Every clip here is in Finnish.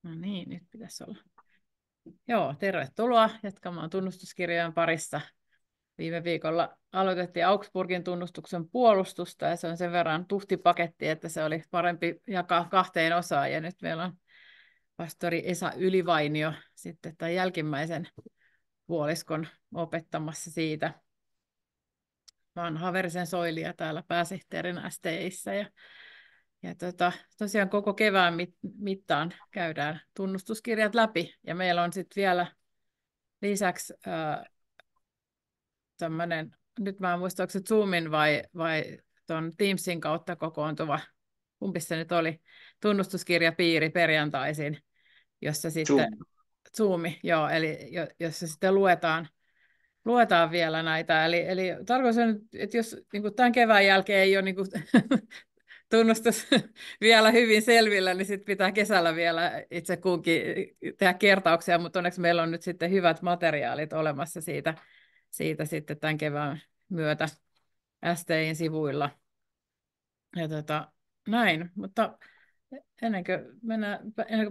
No niin, nyt pitäisi olla. Joo, tervetuloa jatkamaan tunnustuskirjojen parissa. Viime viikolla aloitettiin Augsburgin tunnustuksen puolustusta ja se on sen verran tuhti paketti, että se oli parempi jakaa kahteen osaan. Ja nyt meillä on pastori Esa Ylivainio sitten tämän jälkimmäisen puoliskon opettamassa siitä. Vanha Verisen Soilia täällä pääsihteerin STI:ssä ja tosiaan koko kevään mittaan käydään tunnustuskirjat läpi ja meillä on sitten vielä lisäksi tämmöinen, nyt mä en muista, onko se Zoomin vai tuon Teamsin kautta kokoontuva, kumpi se nyt oli, tunnustuskirjapiiri perjantaisin, jossa sitten, Zoomi, joo, eli jossa sitten luetaan vielä näitä. Eli tarkoitus on, että jos niin tämän kevään jälkeen ei ole niin tunnustus vielä hyvin selvillä, niin sitten pitää kesällä vielä itse kunkin tehdä kertauksia, mutta onneksi meillä on nyt sitten hyvät materiaalit olemassa siitä sitten tämän kevään myötä STI:n sivuilla. Ja näin, mutta ennen kuin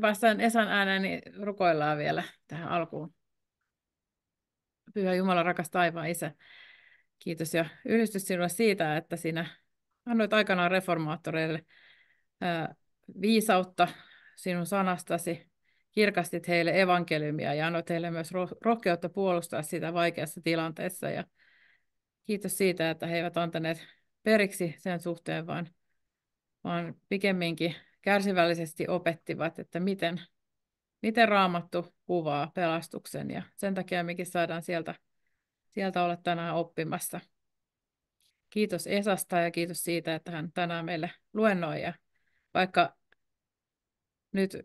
päästään Esan ääneen, niin rukoillaan vielä tähän alkuun. Pyhä Jumala, rakas taivaan Isä, kiitos ja ylistys sinulle siitä, että sinä annoit aikanaan reformaattoreille viisautta sinun sanastasi, kirkastit heille evankeliumia ja annoit heille myös rohkeutta puolustaa sitä vaikeassa tilanteessa. Ja kiitos siitä, että he eivät antaneet periksi sen suhteen, vaan pikemminkin kärsivällisesti opettivat, että miten Raamattu kuvaa pelastuksen. Ja sen takia mekin saadaan sieltä olla tänään oppimassa. Kiitos Esasta ja kiitos siitä, että hän tänään meille luennoi. Ja vaikka nyt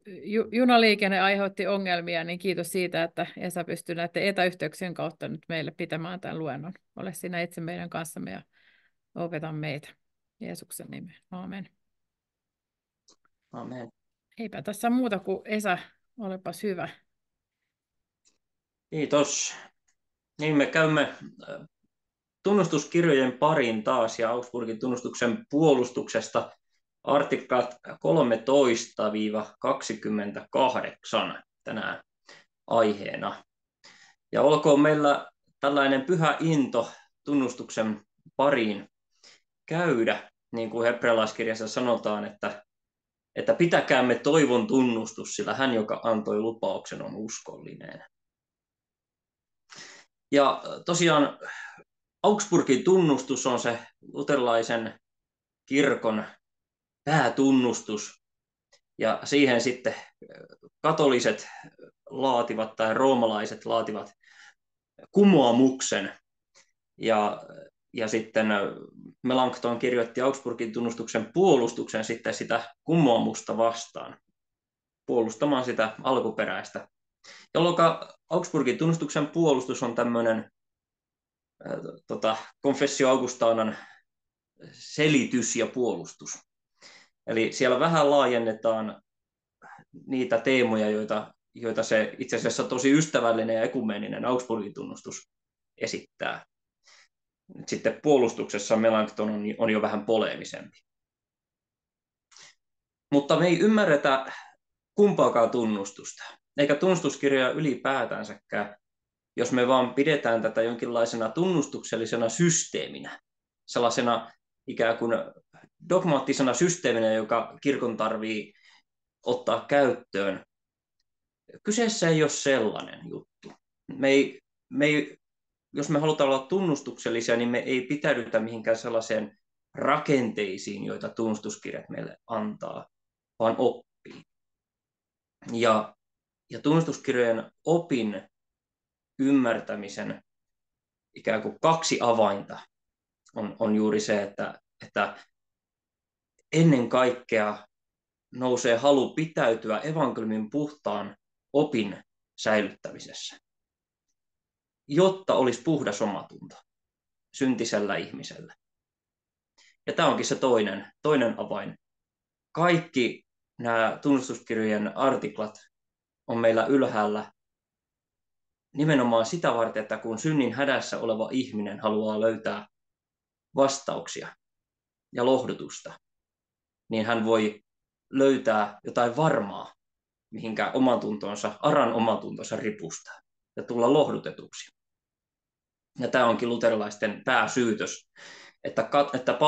junaliikenne aiheutti ongelmia, niin kiitos siitä, että Esa pystyy näiden etäyhteyksien kautta nyt meille pitämään tämän luennon. Ole sinä itse meidän kanssamme ja opeta meitä. Jeesuksen nimeen. Aamen. Amen. Eipä tässä muuta kuin Esa, olepas hyvä. Kiitos. Niin me käymme tunnustuskirjojen pariin taas ja Augsburgin tunnustuksen puolustuksesta artiklat 13-28 tänään aiheena. Ja olkoon meillä tällainen pyhä into tunnustuksen pariin käydä, niin kuin hebrealaiskirjassa sanotaan, että pitäkäämme toivon tunnustus, sillä hän, joka antoi lupauksen, on uskollinen. Ja tosiaan Augsburgin tunnustus on se luterilaisen kirkon päätunnustus, ja siihen sitten katoliset laativat tai roomalaiset laativat kumoamuksen, ja sitten Melanchthon kirjoitti Augsburgin tunnustuksen puolustuksen sitten sitä kumoamusta vastaan, puolustamaan sitä alkuperäistä. Jolloin Augsburgin tunnustuksen puolustus on tämmöinen Confessio Augustanan selitys ja puolustus. Eli siellä vähän laajennetaan niitä teemoja, joita se itse asiassa tosi ystävällinen ja ekumeeninen Augsburgin tunnustus esittää. Sitten puolustuksessa Melanchthon on jo vähän poleemisempi. Mutta me ei ymmärretä kumpaakaan tunnustusta, eikä tunnustuskirjoja ylipäätänsäkään, jos me vaan pidetään tätä jonkinlaisena tunnustuksellisena systeeminä, sellaisena ikään kuin dogmaattisena systeeminä, joka kirkon tarvii ottaa käyttöön. Kyseessä ei ole sellainen juttu. Jos me halutaan olla tunnustuksellisia, niin me ei pitäydytä mihinkään sellaiseen rakenteisiin, joita tunnustuskirjat meille antaa, vaan oppii. Ja tunnustuskirjojen opin ymmärtämisen ikään kuin kaksi avainta on juuri se, että ennen kaikkea nousee halu pitäytyä evankeliumin puhtaan opin säilyttämisessä, jotta olisi puhdas omatunto syntisellä ihmisellä. Ja tämä onkin se toinen avain. Kaikki nämä tunnustuskirjojen artiklat on meillä ylhäällä nimenomaan sitä varten, että kun synnin hädässä oleva ihminen haluaa löytää vastauksia ja lohdutusta, niin hän voi löytää jotain varmaa mihinkä aran omatuntonsa ripustaa ja tulla lohdutetuksi. Ja tämä onkin luterilaisten pääsyytös, että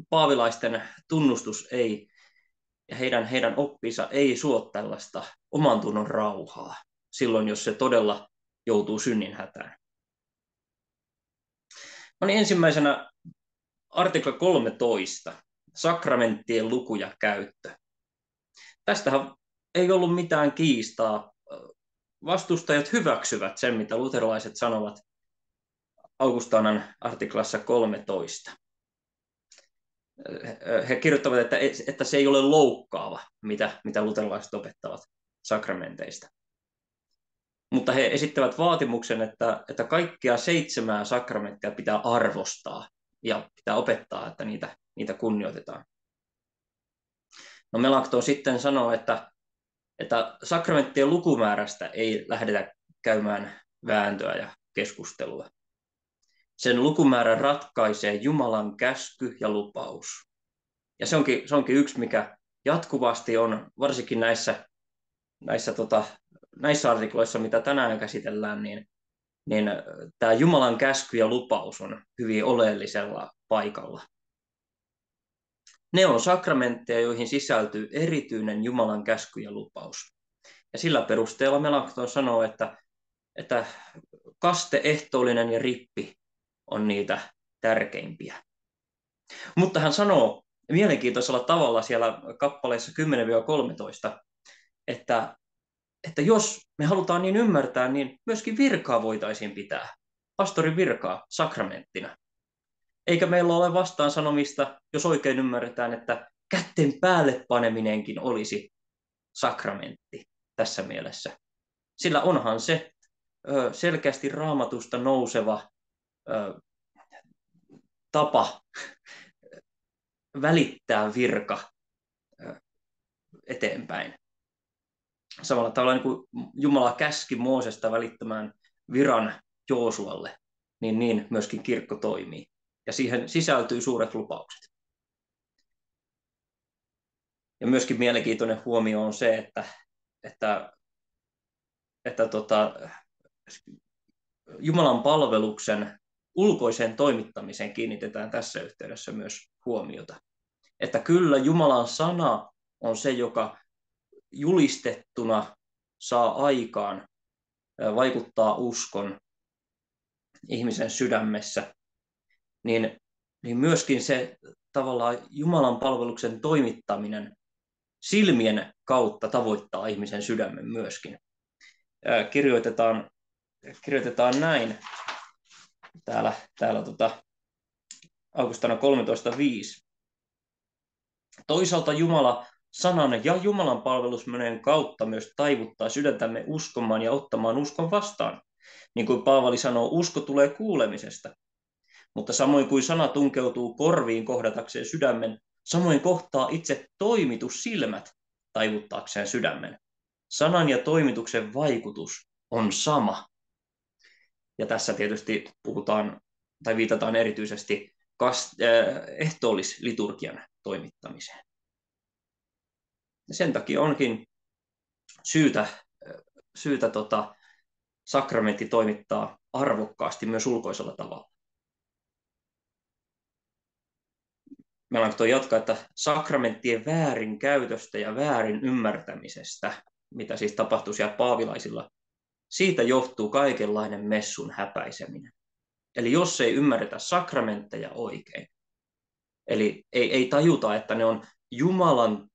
paavilaisten tunnustus ei ja heidän oppinsa ei suo tällaista oman tunnon rauhaa silloin, jos se todella joutuu synnin hätään. No niin, ensimmäisenä artikla 13, sakramenttien luku ja käyttö. Tästähän ei ollut mitään kiistaa. Vastustajat hyväksyvät sen, mitä luterilaiset sanovat Augustanan artiklassa 13. He kirjoittavat, että se ei ole loukkaava, mitä luterilaiset opettavat sakramenteista. Mutta he esittävät vaatimuksen, että kaikkia 7 sakramenttia pitää arvostaa ja pitää opettaa, että niitä kunnioitetaan. No Melanchthon sitten sanoo, että sakramenttien lukumäärästä ei lähdetä käymään vääntöä ja keskustelua. Sen lukumäärän ratkaisee Jumalan käsky ja lupaus. Ja se onkin yksi, mikä jatkuvasti on, varsinkin näissä artikloissa, mitä tänään käsitellään, niin tämä Jumalan käsky ja lupaus on hyvin oleellisella paikalla. Ne on sakramentteja, joihin sisältyy erityinen Jumalan käsky ja lupaus. Ja sillä perusteella Melanchthon sanoo, että kaste, ehtoollinen ja rippi on niitä tärkeimpiä. Mutta hän sanoo mielenkiintoisella tavalla siellä kappaleissa 10-13, että jos me halutaan niin ymmärtää, niin myöskin virkaa voitaisiin pitää, pastorin virkaa sakramenttina. Eikä meillä ole vastaan sanomista, jos oikein ymmärretään, että kätten päälle paneminenkin olisi sakramentti tässä mielessä. Sillä onhan se selkeästi Raamatusta nouseva tapa välittää virka eteenpäin. Samalla tavalla niin kuin Jumala käski Moosesta välittämään viran Joosualle, niin myöskin kirkko toimii. Ja siihen sisältyy suuret lupaukset. Ja myöskin mielenkiintoinen huomio on se, että Jumalan palveluksen ulkoiseen toimittamiseen kiinnitetään tässä yhteydessä myös huomiota. Että kyllä Jumalan sana on se, joka julistettuna saa aikaan, vaikuttaa uskon ihmisen sydämessä, niin myöskin se tavallaan Jumalan palveluksen toimittaminen silmien kautta tavoittaa ihmisen sydämen myöskin. Kirjoitetaan näin täällä Augustana 13.5. Toisaalta Jumala sanan ja Jumalan palvelusmenojen kautta myös taivuttaa sydäntämme uskomaan ja ottamaan uskon vastaan. Niin kuin Paavali sanoo, usko tulee kuulemisesta. Mutta samoin kuin sana tunkeutuu korviin kohdatakseen sydämen, samoin kohtaa itse toimitus silmät taivuttaakseen sydämen. Sanan ja toimituksen vaikutus on sama. Ja tässä tietysti viitataan erityisesti ehtoollisliturgian toimittamiseen. Ja sen takia onkin syytä sakramentti toimittaa arvokkaasti myös ulkoisella tavalla. Melanchthon jatkaa, että sakramenttien väärinkäytöstä ja väärin ymmärtämisestä, mitä siis tapahtuu siellä paavilaisilla, siitä johtuu kaikenlainen messun häpäiseminen. Eli jos ei ymmärretä sakramentteja oikein, eli ei tajuta, että ne on Jumalan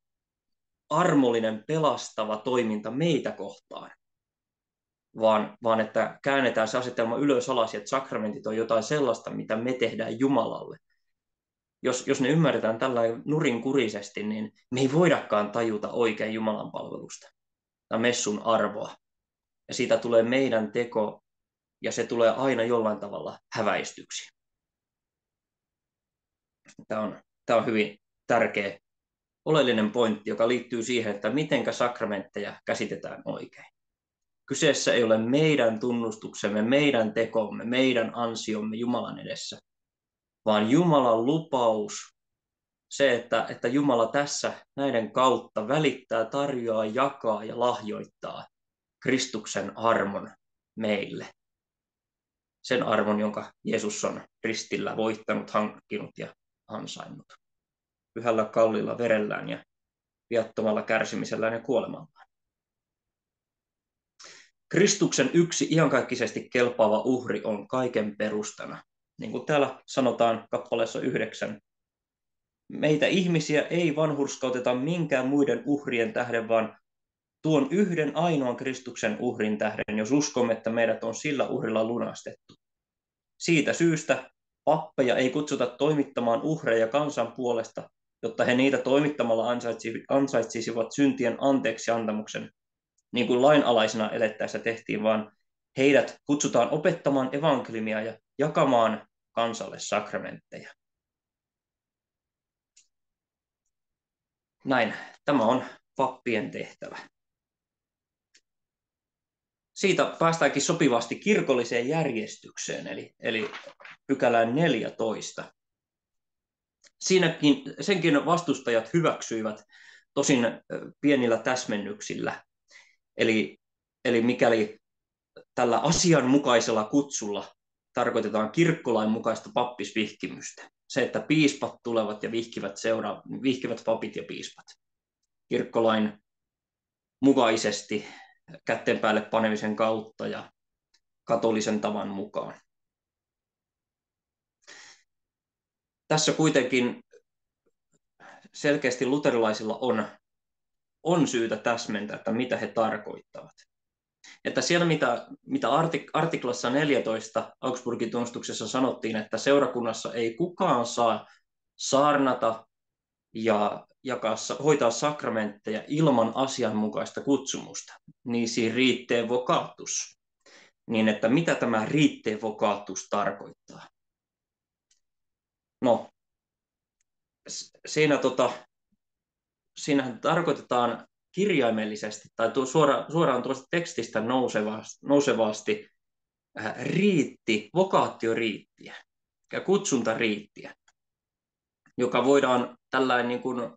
armollinen pelastava toiminta meitä kohtaan, vaan että käännetään se asetelma ylös alas, että sakramentit on jotain sellaista, mitä me tehdään Jumalalle. Jos ne ymmärretään tällä nurinkurisesti, niin me ei voidakaan tajuta oikein Jumalan palvelusta tai messun arvoa. Ja siitä tulee meidän teko, ja se tulee aina jollain tavalla häväistyksi. Tämä on hyvin tärkeä, oleellinen pointti, joka liittyy siihen, että miten sakramentteja käsitetään oikein. Kyseessä ei ole meidän tunnustuksemme, meidän tekomme, meidän ansiomme Jumalan edessä, vaan Jumalan lupaus se, että Jumala tässä näiden kautta välittää, tarjoaa, jakaa ja lahjoittaa Kristuksen armon meille. Sen armon, jonka Jeesus on ristillä voittanut, hankkinut ja ansainnut. Pyhällä kalliilla verellään ja viattomalla kärsimisellään ja kuolemallaan. Kristuksen yksi iankaikkisesti kelpaava uhri on kaiken perustana. Niin kuin täällä sanotaan kappaleessa 9. Meitä ihmisiä ei vanhurskauteta minkään muiden uhrien tähden, vaan tuon yhden ainoan Kristuksen uhrin tähden, jos uskomme, että meidät on sillä uhrilla lunastettu. Siitä syystä pappeja ei kutsuta toimittamaan uhreja kansan puolesta, jotta he niitä toimittamalla ansaitsisivat syntien anteeksiantamuksen, niin kuin lainalaisena elettäessä tehtiin, vaan heidät kutsutaan opettamaan evankeliumia ja jakamaan kansalle sakramentteja. Näin, tämä on pappien tehtävä. Siitä päästäänkin sopivasti kirkolliseen järjestykseen, eli pykälään 14. Senkin vastustajat hyväksyivät, tosin pienillä täsmennyksillä. Eli mikäli tällä asianmukaisella kutsulla tarkoitetaan kirkkolain mukaista pappisvihkimystä, se, että piispat tulevat ja vihkivät papit ja piispat kirkkolain mukaisesti kätten päälle panemisen kautta ja katolisen tavan mukaan. Tässä kuitenkin selkeästi luterilaisilla on syytä täsmentää, että mitä he tarkoittavat. Että siellä, mitä artiklassa 14 Augsburgin tunnustuksessa sanottiin, että seurakunnassa ei kukaan saa saarnata ja hoitaa sakramentteja ilman asianmukaista kutsumusta, niin siinä riittee vocatus. Niin että mitä tämä riittee vocatus tarkoittaa? No, siinähän tarkoitetaan kirjaimellisesti tai suoraan tuosta tekstistä nousevasti vokaatioriittiä ja kutsuntariittiä, joka voidaan tällainen niin kuin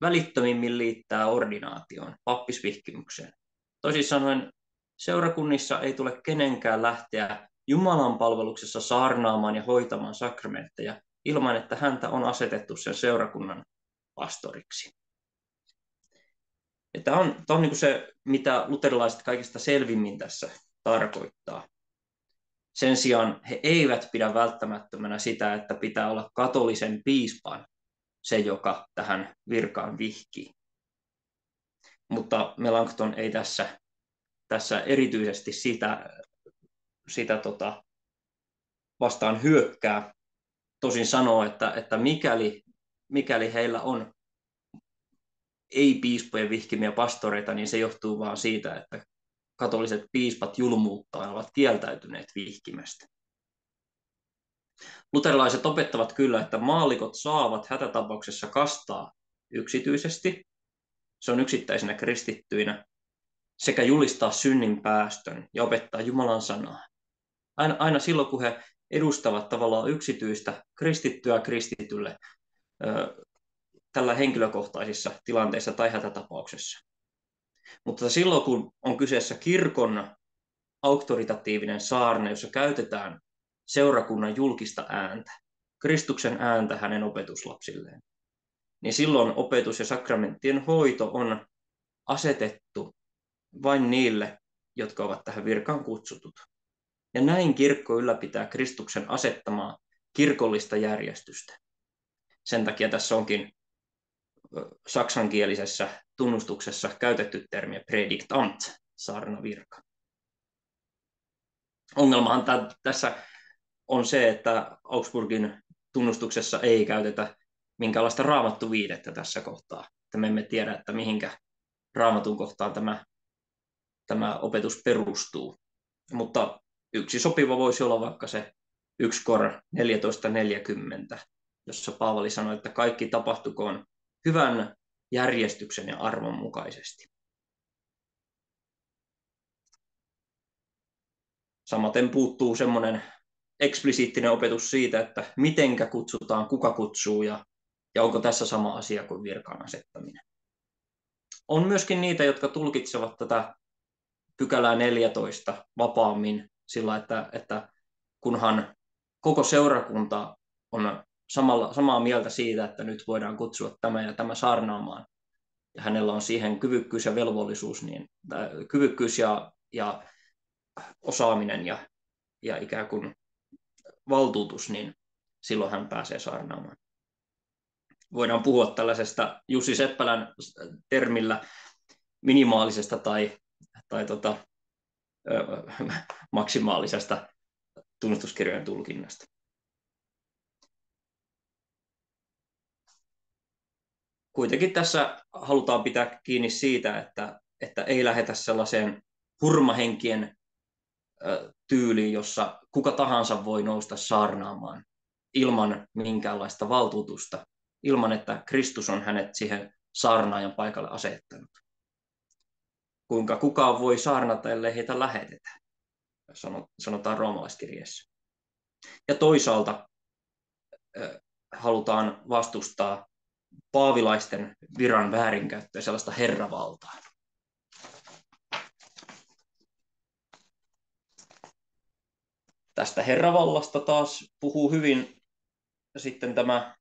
välittömimmin liittää ordinaatioon, pappisvihkimykseen. Toisin sanoen seurakunnissa ei tule kenenkään lähteä Jumalan palveluksessa saarnaamaan ja hoitamaan sakramentteja ilman, että häntä on asetettu sen seurakunnan pastoriksi. Tämä on niin kuin se, mitä luterilaiset kaikista selvimmin tässä tarkoittaa. Sen sijaan he eivät pidä välttämättömänä sitä, että pitää olla katolisen piispan se, joka tähän virkaan vihkii. Mutta Melanchthon ei tässä erityisesti sitä vastaan hyökkää. Tosin sanoo, että mikäli heillä on ei-piispojen vihkimiä pastoreita, niin se johtuu vain siitä, että katoliset piispat julmuuttaan ovat kieltäytyneet vihkimästä. Luterilaiset opettavat kyllä, että maallikot saavat hätätapauksessa kastaa yksityisesti, se on yksittäisenä kristittyinä, sekä julistaa synnin päästön ja opettaa Jumalan sanaa. Aina silloin, kun he edustavat tavallaan yksityistä kristittyä kristitylle tällä henkilökohtaisissa tilanteissa tai hätätapauksessa. Mutta silloin, kun on kyseessä kirkon auktoritatiivinen saarna, jossa käytetään seurakunnan julkista ääntä, Kristuksen ääntä hänen opetuslapsilleen, niin silloin opetus- ja sakramenttien hoito on asetettu vain niille, jotka ovat tähän virkaan kutsutut. Ja näin kirkko ylläpitää Kristuksen asettamaa kirkollista järjestystä. Sen takia tässä onkin saksankielisessä tunnustuksessa käytetty termiä prediktant, saarnavirka. Ongelmahan tässä on se, että Augsburgin tunnustuksessa ei käytetä minkäänlaista raamattuviidettä tässä kohtaa. Että me emme tiedä, että mihinkä raamatun kohtaan tämä opetus perustuu. Mutta yksi sopiva voisi olla vaikka se 1 Kor 14:40, jossa Paavali sanoi, että kaikki tapahtukoon hyvän järjestyksen ja arvon mukaisesti. Samaten puuttuu semmoinen eksplisiittinen opetus siitä, että mitenkä kutsutaan, kuka kutsuu ja Ja onko tässä sama asia kuin virkaan asettaminen? On myöskin niitä, jotka tulkitsevat tätä pykälää 14 vapaammin sillä, että kunhan koko seurakunta on samaa mieltä siitä, että nyt voidaan kutsua tämä ja tämä saarnaamaan, ja hänellä on siihen kyvykkyys ja velvollisuus, niin kyvykkyys ja osaaminen ja ikään kuin valtuutus, niin silloin hän pääsee saarnaamaan. Voidaan puhua tällaisesta Jussi Seppälän termillä minimaalisesta tai maksimaalisesta tunnustuskirjojen tulkinnasta. Kuitenkin tässä halutaan pitää kiinni siitä, että ei lähdetä sellaiseen hurmahenkien tyyliin, jossa kuka tahansa voi nousta saarnaamaan ilman minkäänlaista valtuutusta, ilman että Kristus on hänet siihen saarnaajan paikalle asettanut. Kuinka kukaan voi saarnata, ellei heitä lähetetä, sanotaan roomalaiskirjeessä. Ja toisaalta halutaan vastustaa paavilaisten viran väärinkäyttöä, sellaista herravaltaa. Tästä herravallasta taas puhuu hyvin sitten tämä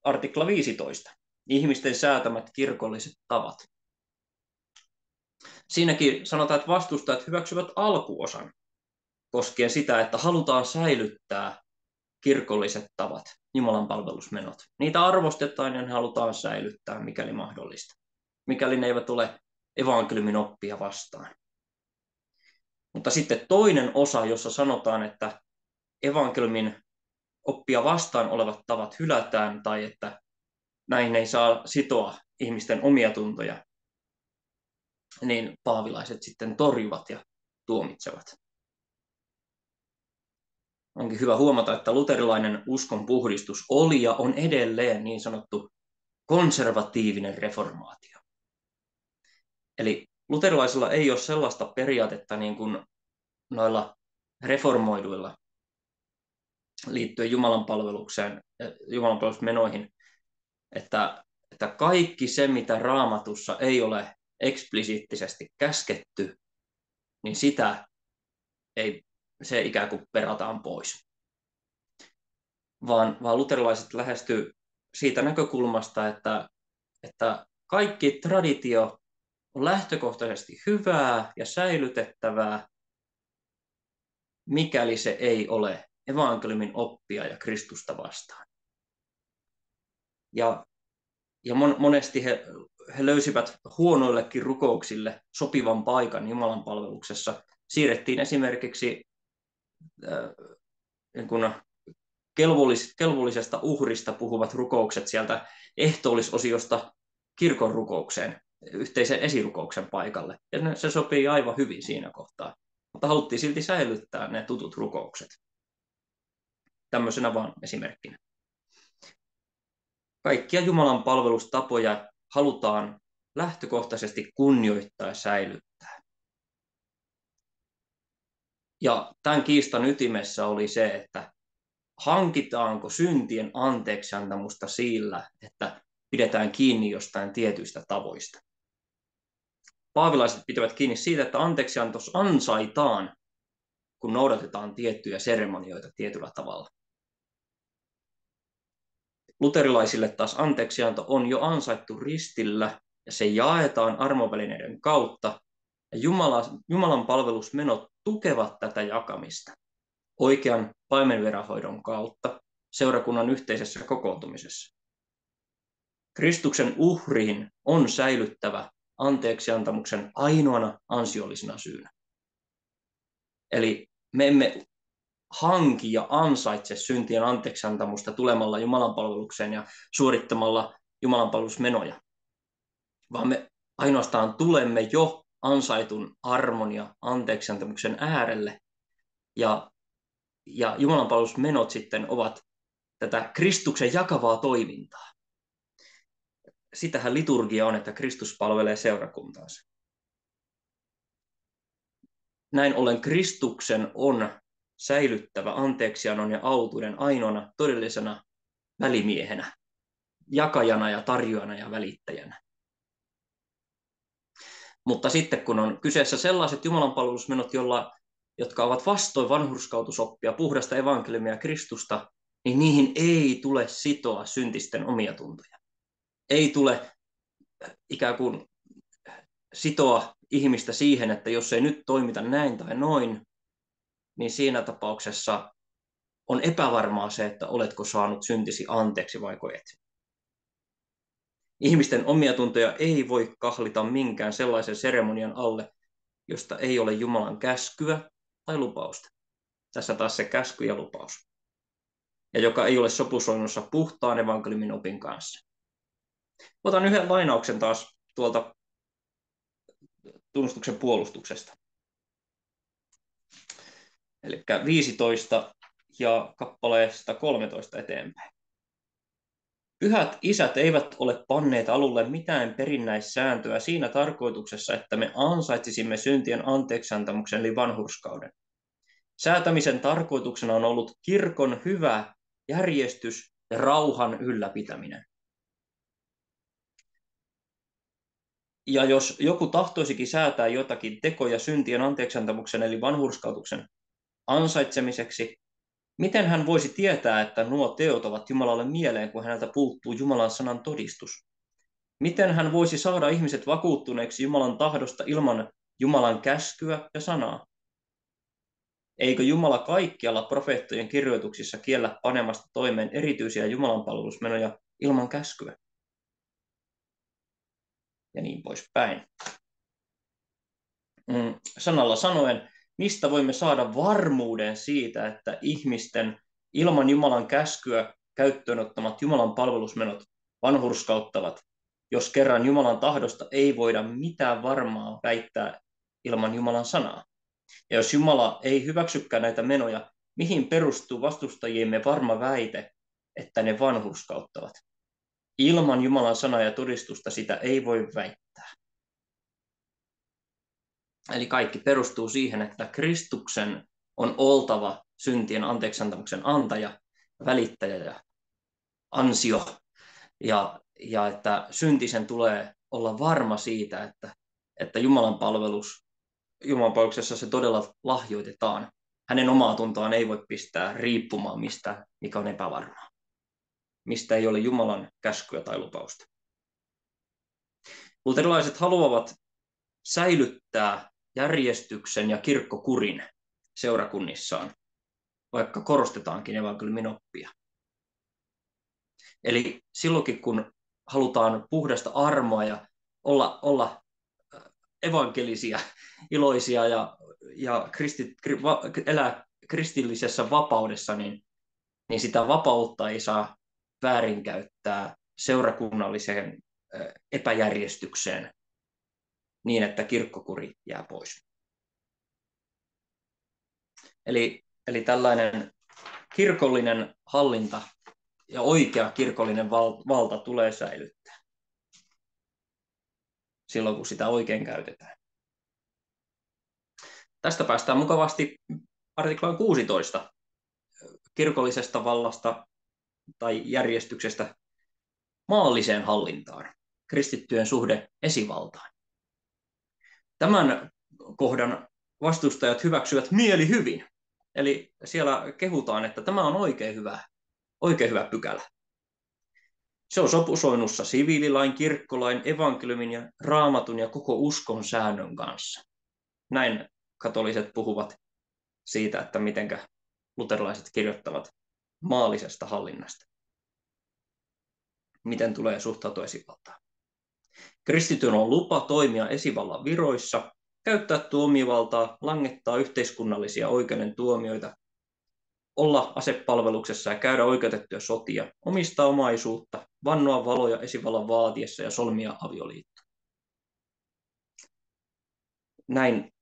artikla 15, ihmisten säätämät kirkolliset tavat. Siinäkin sanotaan, että vastustajat hyväksyvät alkuosan koskien sitä, että halutaan säilyttää kirkolliset tavat, Jumalan palvelusmenot. Niitä arvostetaan ja ne halutaan säilyttää, mikäli mahdollista, mikäli ne eivät ole evankeliumin oppia vastaan. Mutta sitten toinen osa, jossa sanotaan, että evankeliumin oppia vastaan olevat tavat hylätään tai että näin ei saa sitoa ihmisten omia tuntoja, niin paavilaiset sitten torjuvat ja tuomitsevat. Onkin hyvä huomata, että luterilainen uskonpuhdistus oli ja on edelleen niin sanottu konservatiivinen reformaatio. Eli luterilaisilla ei ole sellaista periaatetta niin kuin noilla reformoiduilla liittyen Jumalan palvelukseen ja Jumalan palvelusmenoihin, että kaikki se, mitä Raamatussa ei ole eksplisiittisesti käsketty, niin se ikään kuin perataan pois. Vaan luterilaiset lähestyy siitä näkökulmasta, että kaikki traditio on lähtökohtaisesti hyvää ja säilytettävää, mikäli se ei ole evankeliumin oppia ja Kristusta vastaan. Ja monesti he löysivät huonoillekin rukouksille sopivan paikan Jumalan palveluksessa. Siirrettiin esimerkiksi kelvollisesta uhrista puhuvat rukoukset sieltä ehtoollisosiosta kirkon rukoukseen, yhteisen esirukouksen paikalle. Ja se sopii aivan hyvin siinä kohtaa. Mutta haluttiin silti säilyttää ne tutut rukoukset. Tämmöisenä vaan esimerkkinä. Kaikkia Jumalan palvelustapoja halutaan lähtökohtaisesti kunnioittaa ja säilyttää. Ja tämän kiistan ytimessä oli se, että hankitaanko syntien anteeksiantamusta sillä, että pidetään kiinni jostain tietyistä tavoista. Paavilaiset pitävät kiinni siitä, että anteeksiantos ansaitaan, kun noudatetaan tiettyjä seremonioita tietyllä tavalla. Luterilaisille taas anteeksianto on jo ansaittu ristillä ja se jaetaan armovälineiden kautta. Ja Jumalan palvelusmenot tukevat tätä jakamista oikean paimenviranhoidon kautta seurakunnan yhteisessä kokoontumisessa. Kristuksen uhriin on säilyttävä anteeksiantamuksen ainoana ansiollisena syynä. Eli me emme hanki ja ansaitse syntien anteeksiantamusta tulemalla Jumalanpalvelukseen ja suorittamalla Jumalanpalvelusmenoja, vaan me ainoastaan tulemme jo ansaitun armon ja anteeksiantamuksen äärelle, ja Jumalanpalvelusmenot sitten ovat tätä Kristuksen jakavaa toimintaa. Sitähän liturgia on, että Kristus palvelee seurakuntaansa. Näin ollen Kristuksen on säilyttävä anteeksiannon ja autuuden ainoana todellisena välimiehenä jakajana ja tarjoajana ja välittäjänä. Mutta sitten kun on kyseessä sellaiset jumalanpalvelusmenot, jotka ovat vastoin vanhurskautusoppia, puhdasta evankeliumia ja Kristusta, niin niihin ei tule sitoa syntisten omia tuntoja. Ei tule ikään kuin sitoa ihmistä siihen, että jos ei nyt toimita näin tai noin, niin siinä tapauksessa on epävarmaa se, että oletko saanut syntisi anteeksi vai et. Ihmisten omia tuntoja ei voi kahlita minkään sellaisen seremonian alle, josta ei ole Jumalan käskyä tai lupausta. Tässä taas se käsky ja lupaus. Ja joka ei ole sopusoinnussa puhtaan evankeliumin opin kanssa. Otan yhden lainauksen taas tuolta tunnustuksen puolustuksesta. Eli 15 ja kappaleesta 13 eteenpäin. Pyhät isät eivät ole panneet alulle mitään perinnäissääntöä siinä tarkoituksessa, että me ansaitsisimme syntien anteeksiantamuksen eli vanhurskauden. Säätämisen tarkoituksena on ollut kirkon hyvä järjestys ja rauhan ylläpitäminen. Ja jos joku tahtoisikin säätää jotakin tekoja syntien anteeksiantamuksen eli vanhurskautuksen ansaitsemiseksi, miten hän voisi tietää, että nuo teot ovat Jumalalle mieleen, kun häneltä puuttuu Jumalan sanan todistus? Miten hän voisi saada ihmiset vakuuttuneeksi Jumalan tahdosta ilman Jumalan käskyä ja sanaa? Eikö Jumala kaikkialla profeettojen kirjoituksissa kiellä panemasta toimeen erityisiä jumalanpalvelusmenoja ilman käskyä? Ja niin poispäin. Sanalla sanoen, mistä voimme saada varmuuden siitä, että ihmisten ilman Jumalan käskyä käyttöön ottamat Jumalan palvelusmenot vanhurskauttavat, jos kerran Jumalan tahdosta ei voida mitään varmaa väittää ilman Jumalan sanaa? Ja jos Jumala ei hyväksykään näitä menoja, mihin perustuu vastustajiemme varma väite, että ne vanhurskauttavat? Ilman Jumalan sanaa ja todistusta sitä ei voi väittää. Eli kaikki perustuu siihen, että Kristuksen on oltava syntien anteeksiantamuksen antaja, välittäjä ja ansio. Ja että syntisen tulee olla varma siitä, että Jumalan palveluksessa se todella lahjoitetaan. Hänen omaa tuntoaan ei voi pistää riippumaan mistä, mikä on epävarmaa. Mistä ei ole Jumalan käskyä tai lupausta. Luterilaiset haluavat säilyttää järjestyksen ja kirkkokurin seurakunnissaan, vaikka korostetaankin evankeliumin oppia. Eli silloinkin, kun halutaan puhdasta armoa ja olla evankelisia, iloisia ja elää kristillisessä vapaudessa, niin sitä vapautta ei saa väärinkäyttää seurakunnalliseen epäjärjestykseen niin, että kirkkokuri jää pois. Eli tällainen kirkollinen hallinta ja oikea kirkollinen valta tulee säilyttää silloin, kun sitä oikein käytetään. Tästä päästään mukavasti artiklaan 16 kirkollisesta vallasta tai järjestyksestä maalliseen hallintaan, kristittyjen suhde esivaltaan. Tämän kohdan vastustajat hyväksyvät mielihyvin. Eli siellä kehutaan, että tämä on oikein hyvä pykälä. Se on sopusoinnussa siviililain, kirkkolain, evankeliumin ja raamatun ja koko uskon säännön kanssa. Näin katoliset puhuvat siitä, että mitenkä luterilaiset kirjoittavat maallisesta hallinnasta. Miten tulee suhtautua esivaltaan. Kristityn on lupa toimia esivallan viroissa, käyttää tuomiovaltaa, langettaa yhteiskunnallisia oikeuden tuomioita, olla asepalveluksessa ja käydä oikeutettuja sotia, omistaa omaisuutta, vannoa valoja esivallan vaatiessa ja solmia avioliitto. Näin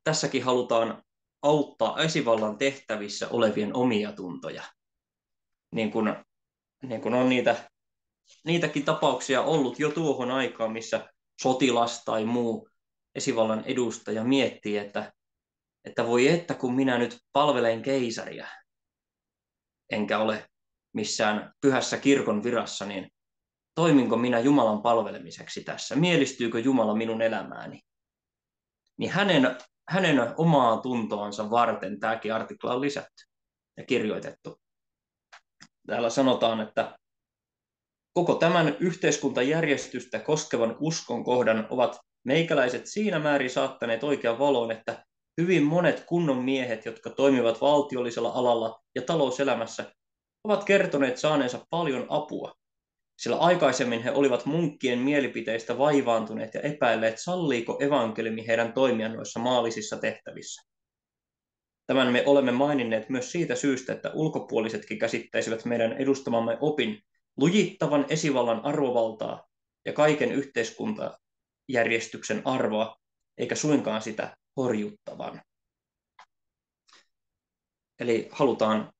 tässäkin halutaan auttaa esivallan tehtävissä olevien omia tuntoja. Niin kuin on niitäkin tapauksia ollut jo tuohon aikaan, missä sotilas tai muu esivallan edustaja miettii, että voi että kun minä nyt palvelen keisaria, enkä ole missään pyhässä kirkon virassa, niin toiminko minä Jumalan palvelemiseksi tässä, mielistyykö Jumala minun elämääni, niin hänen omaa tuntoansa varten tämäkin artikla on lisätty ja kirjoitettu. Täällä sanotaan, että koko tämän yhteiskuntajärjestystä koskevan uskon kohdan ovat meikäläiset siinä määrin saattaneet oikean valoon, että hyvin monet kunnon miehet, jotka toimivat valtiollisella alalla ja talouselämässä, ovat kertoneet saaneensa paljon apua, sillä aikaisemmin he olivat munkkien mielipiteistä vaivaantuneet ja epäilleet, salliiko evankeliumi heidän toimia noissa maallisissa tehtävissä. Tämän me olemme maininneet myös siitä syystä, että ulkopuolisetkin käsittäisivät meidän edustamamme opin lujittavan esivallan arvovaltaa ja kaiken yhteiskuntajärjestyksen arvoa, eikä suinkaan sitä horjuttavan. Eli halutaan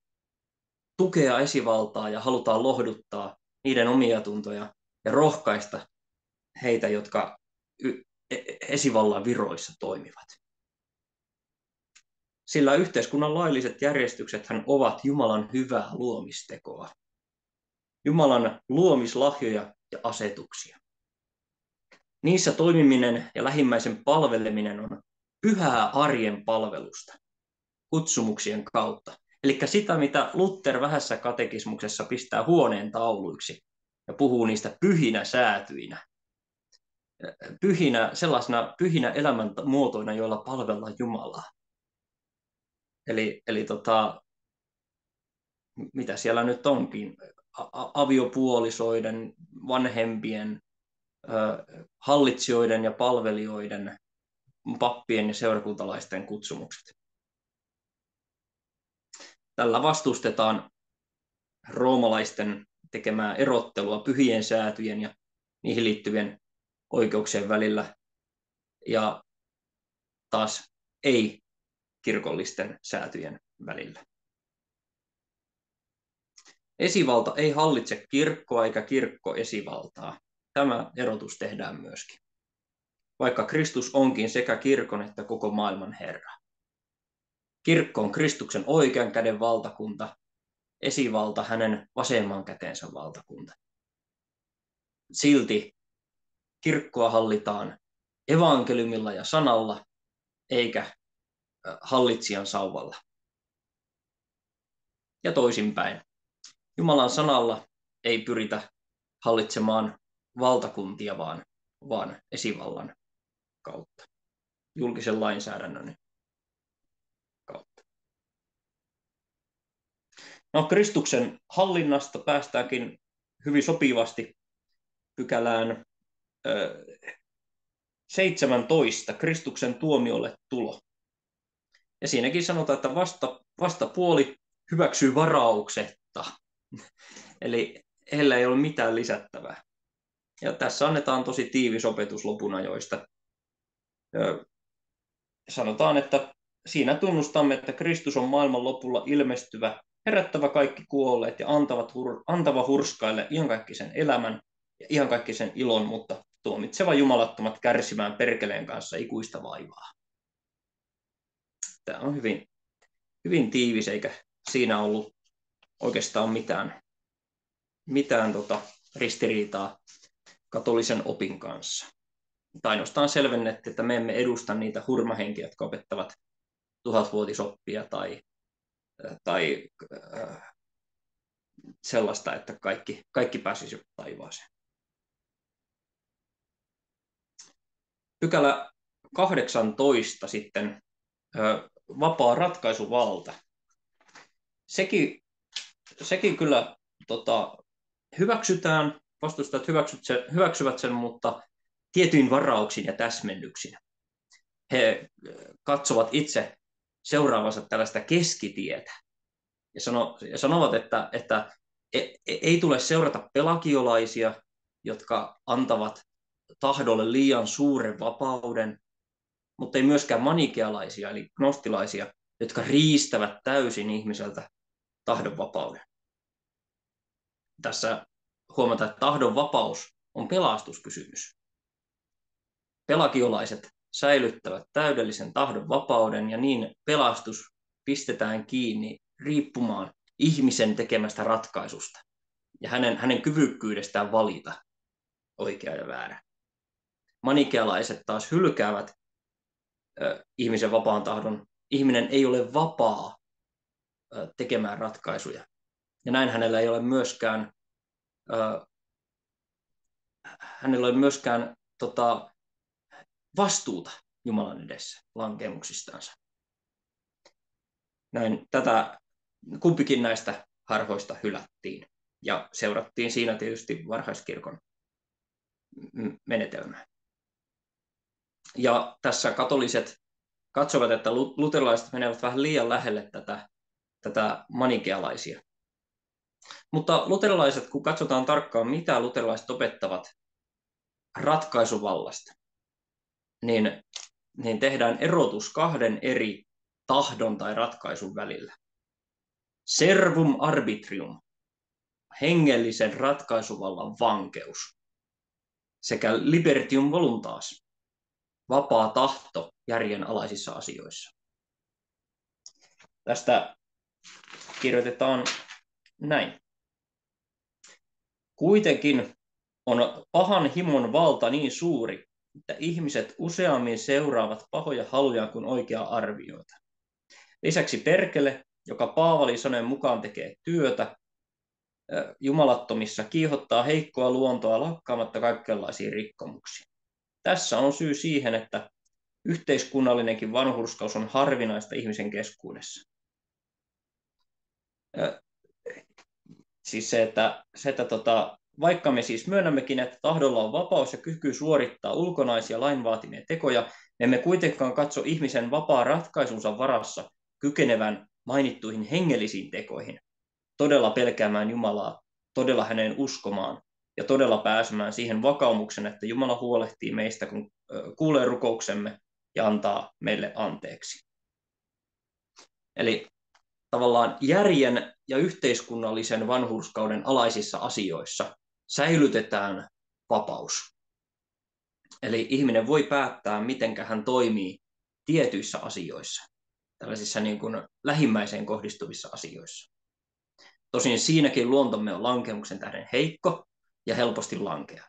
tukea esivaltaa ja halutaan lohduttaa niiden omia tuntoja ja rohkaista heitä, jotka esivallan viroissa toimivat. Sillä yhteiskunnan lailliset järjestyksethän ovat Jumalan hyvää luomistekoa. Jumalan luomislahjoja ja asetuksia. Niissä toimiminen ja lähimmäisen palveleminen on pyhää arjen palvelusta kutsumuksien kautta. Eli sitä, mitä Luther vähässä katekismuksessa pistää huoneen tauluiksi ja puhuu niistä pyhinä säätyinä. Sellaisena elämän muotoina, joilla palvellaan Jumalaa. Eli mitä siellä nyt onkin? Aviopuolisoiden, vanhempien, hallitsijoiden ja palvelijoiden, pappien ja seurakuntalaisten kutsumukset. Tällä vastustetaan roomalaisten tekemää erottelua pyhien säätyjen ja niihin liittyvien oikeuksien välillä ja taas ei-kirkollisten säätyjen välillä. Esivalta ei hallitse kirkkoa eikä kirkko esivaltaa. Tämä erotus tehdään myöskin. Vaikka Kristus onkin sekä kirkon että koko maailman Herra. Kirkko on Kristuksen oikean käden valtakunta, esivalta hänen vasemman kätensä valtakunta. Silti kirkkoa hallitaan evankeliumilla ja sanalla, eikä hallitsijan sauvalla. Ja toisinpäin. Jumalan sanalla ei pyritä hallitsemaan valtakuntia, vaan esivallan kautta, julkisen lainsäädännön kautta. No, Kristuksen hallinnasta päästäänkin hyvin sopivasti pykälään 17, Kristuksen tuomiolle tulo. Ja siinäkin sanotaan, että vastapuoli hyväksyy varauksetta. Eli heillä ei ole mitään lisättävää. Ja tässä annetaan tosi tiivis opetus lopun ajoista. Sanotaan, että siinä tunnustamme, että Kristus on maailman lopulla ilmestyvä, herättävä kaikki kuolleet ja antava hurskaille iankaikkisen elämän ja iankaikkisen ilon, mutta tuomitseva jumalattomat kärsimään perkeleen kanssa ikuista vaivaa. Tämä on hyvin, hyvin tiivis, eikä siinä ollut oikeastaan mitään ristiriitaa katolisen opin kanssa. Tai ainoastaan selvennettiin, että me emme edusta niitä hurmahenkiä, jotka opettavat 1000-vuotisoppia tai sellaista, että kaikki pääsisivät taivaaseen. Pykälä 18 sitten, vapaa ratkaisuvalta. Sekin kyllä hyväksytään, vastustajat hyväksyvät sen, mutta tietyin varauksin ja täsmennyksin. He katsovat itse seuraavansa tällaista keskitietä ja sanovat, että ei tule seurata pelagiolaisia, jotka antavat tahdolle liian suuren vapauden, mutta ei myöskään manikealaisia eli gnostilaisia, jotka riistävät täysin ihmiseltä tahdonvapauden. Tässä huomataan, että tahdonvapaus on pelastuskysymys. Pelagiolaiset säilyttävät täydellisen tahdonvapauden ja niin pelastus pistetään kiinni riippumaan ihmisen tekemästä ratkaisusta ja hänen kyvykkyydestään valita, oikea ja väärä. Manikealaiset taas hylkäävät ihmisen vapaan tahdon. Ihminen ei ole vapaa tekemään ratkaisuja. Ja näin hänellä ei ole myöskään, vastuuta Jumalan edessä lankemuksistansa. Näin kumpikin näistä harhoista hylättiin ja seurattiin siinä tietysti varhaiskirkon menetelmää. Ja tässä katoliset katsovat, että luterilaiset menevät vähän liian lähelle tätä manikealaisia. Mutta luterilaiset, kun katsotaan tarkkaan, mitä luterilaiset opettavat ratkaisuvallasta, niin tehdään erotus kahden eri tahdon tai ratkaisun välillä. Servum arbitrium, hengellisen ratkaisuvallan vankeus, sekä libertium voluntas, vapaa tahto järjen alaisissa asioissa. Tästä kirjoitetaan näin. Kuitenkin on pahan himon valta niin suuri, että ihmiset useammin seuraavat pahoja halujaan kuin oikeaa arvioita. Lisäksi perkele, joka Paavali saneen mukaan tekee työtä jumalattomissa, kiihottaa heikkoa luontoa lakkaamatta kaikenlaisia rikkomuksia. Tässä on syy siihen, että yhteiskunnallinenkin vanhurskaus on harvinaista ihmisen keskuudessa. Siis vaikka me siis myönnämmekin, että tahdolla on vapaus ja kyky suorittaa ulkonaisia lain vaatimia tekoja, me emme kuitenkaan katso ihmisen vapaa ratkaisunsa varassa kykenevän mainittuihin hengellisiin tekoihin, todella pelkäämään Jumalaa, todella häneen uskomaan ja todella pääsemään siihen vakaumuksen, että Jumala huolehtii meistä, kun kuulee rukouksemme ja antaa meille anteeksi. Eli tavallaan järjen ja yhteiskunnallisen vanhurskauden alaisissa asioissa säilytetään vapaus. Eli ihminen voi päättää, miten hän toimii tietyissä asioissa, tällaisissa niin kuin lähimmäiseen kohdistuvissa asioissa. Tosin siinäkin luontomme on lankemuksen tähden heikko ja helposti lankea.